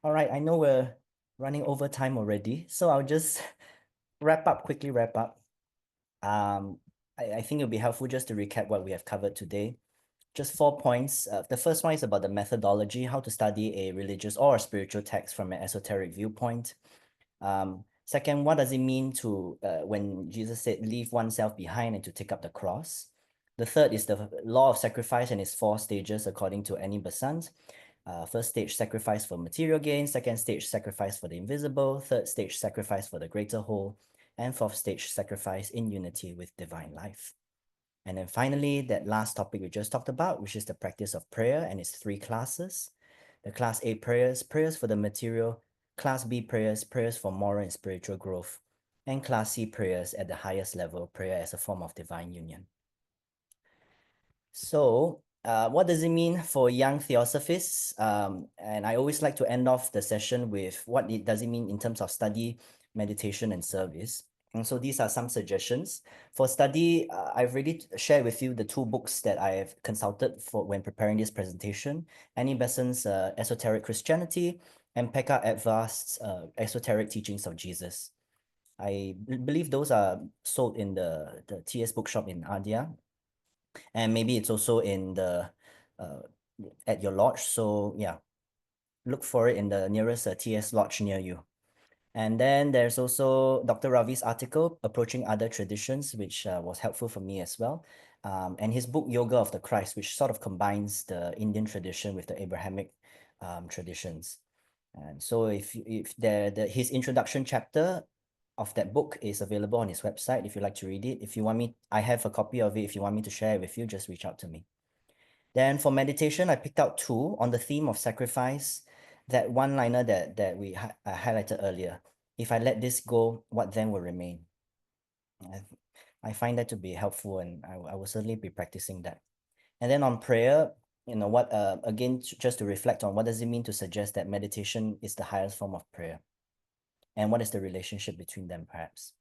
All right, I know we're running over time already, so I'll just quickly wrap up. I think it'll be helpful just to recap what we have covered today. Just 4 points. The first one is about the methodology, how to study a religious or a spiritual text from an esoteric viewpoint. Second, what does it mean to when Jesus said, leave oneself behind and to take up the cross? The third is the law of sacrifice and its 4 stages according to Annie Besant. First stage, sacrifice for material gain. Second stage, sacrifice for the invisible. Third stage, sacrifice for the greater whole. And fourth stage, sacrifice in unity with divine life. And then finally, that last topic we just talked about, which is the practice of prayer and its 3 classes. The class A prayers, prayers for the material. Class B prayers, prayers for moral and spiritual growth. And Class C prayers at the highest level, prayer as a form of divine union. So what does it mean for young Theosophists? And I always like to end off the session with does it mean in terms of study, meditation, and service. And so these are some suggestions. For study, I've already shared with you the 2 books that I have consulted for when preparing this presentation. Annie Besant's Esoteric Christianity and Pekka Edvard's Esoteric Teachings of Jesus. I believe those are sold in the TS bookshop in Adia. And maybe it's also in the at your lodge. So yeah, look for it in the nearest TS lodge near you. And then there's also Dr. Ravi's article, Approaching Other Traditions, which was helpful for me as well. And his book, Yoga of the Christ, which sort of combines the Indian tradition with the Abrahamic traditions. And so if his introduction chapter of that book is available on his website, if you'd like to read it. If you want me, I have a copy of it. If you want me to share it with you, just reach out to me. Then for meditation, I picked out 2 on the theme of sacrifice. That one-liner that we highlighted earlier. If I let this go, what then will remain? I find that to be helpful, and I will certainly be practicing that. And then on prayer, again, just to reflect on what does it mean to suggest that meditation is the highest form of prayer? And what is the relationship between them, perhaps?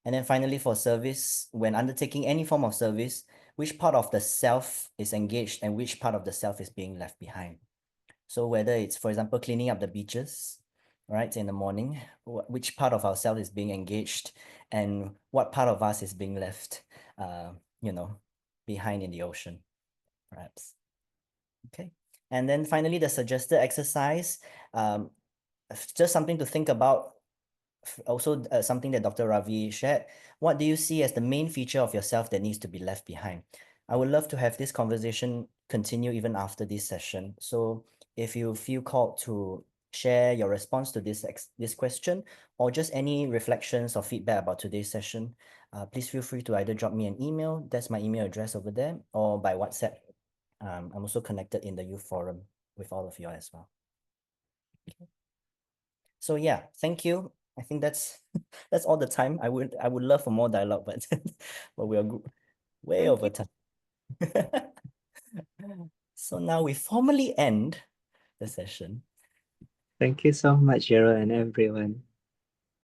And then finally, for service, when undertaking any form of service, which part of the self is engaged and which part of the self is being left behind? So whether it's, for example, cleaning up the beaches, right, in the morning, which part of ourselves is being engaged and what part of us is being left, behind in the ocean, perhaps. Okay. And then finally, the suggested exercise, just something to think about. Also, something that Dr. Ravi shared. What do you see as the main feature of yourself that needs to be left behind? I would love to have this conversation continue even after this session. So if you feel called to share your response to this question, or just any reflections or feedback about today's session, please feel free to either drop me an email, that's my email address over there, or by WhatsApp. I'm also connected in the youth forum with all of you as well. Okay. So yeah, thank you. I think that's that's all the time. I would love for more dialogue, but but we are way over time. So now we formally end the session.
Thank you so much, Jaryl and everyone.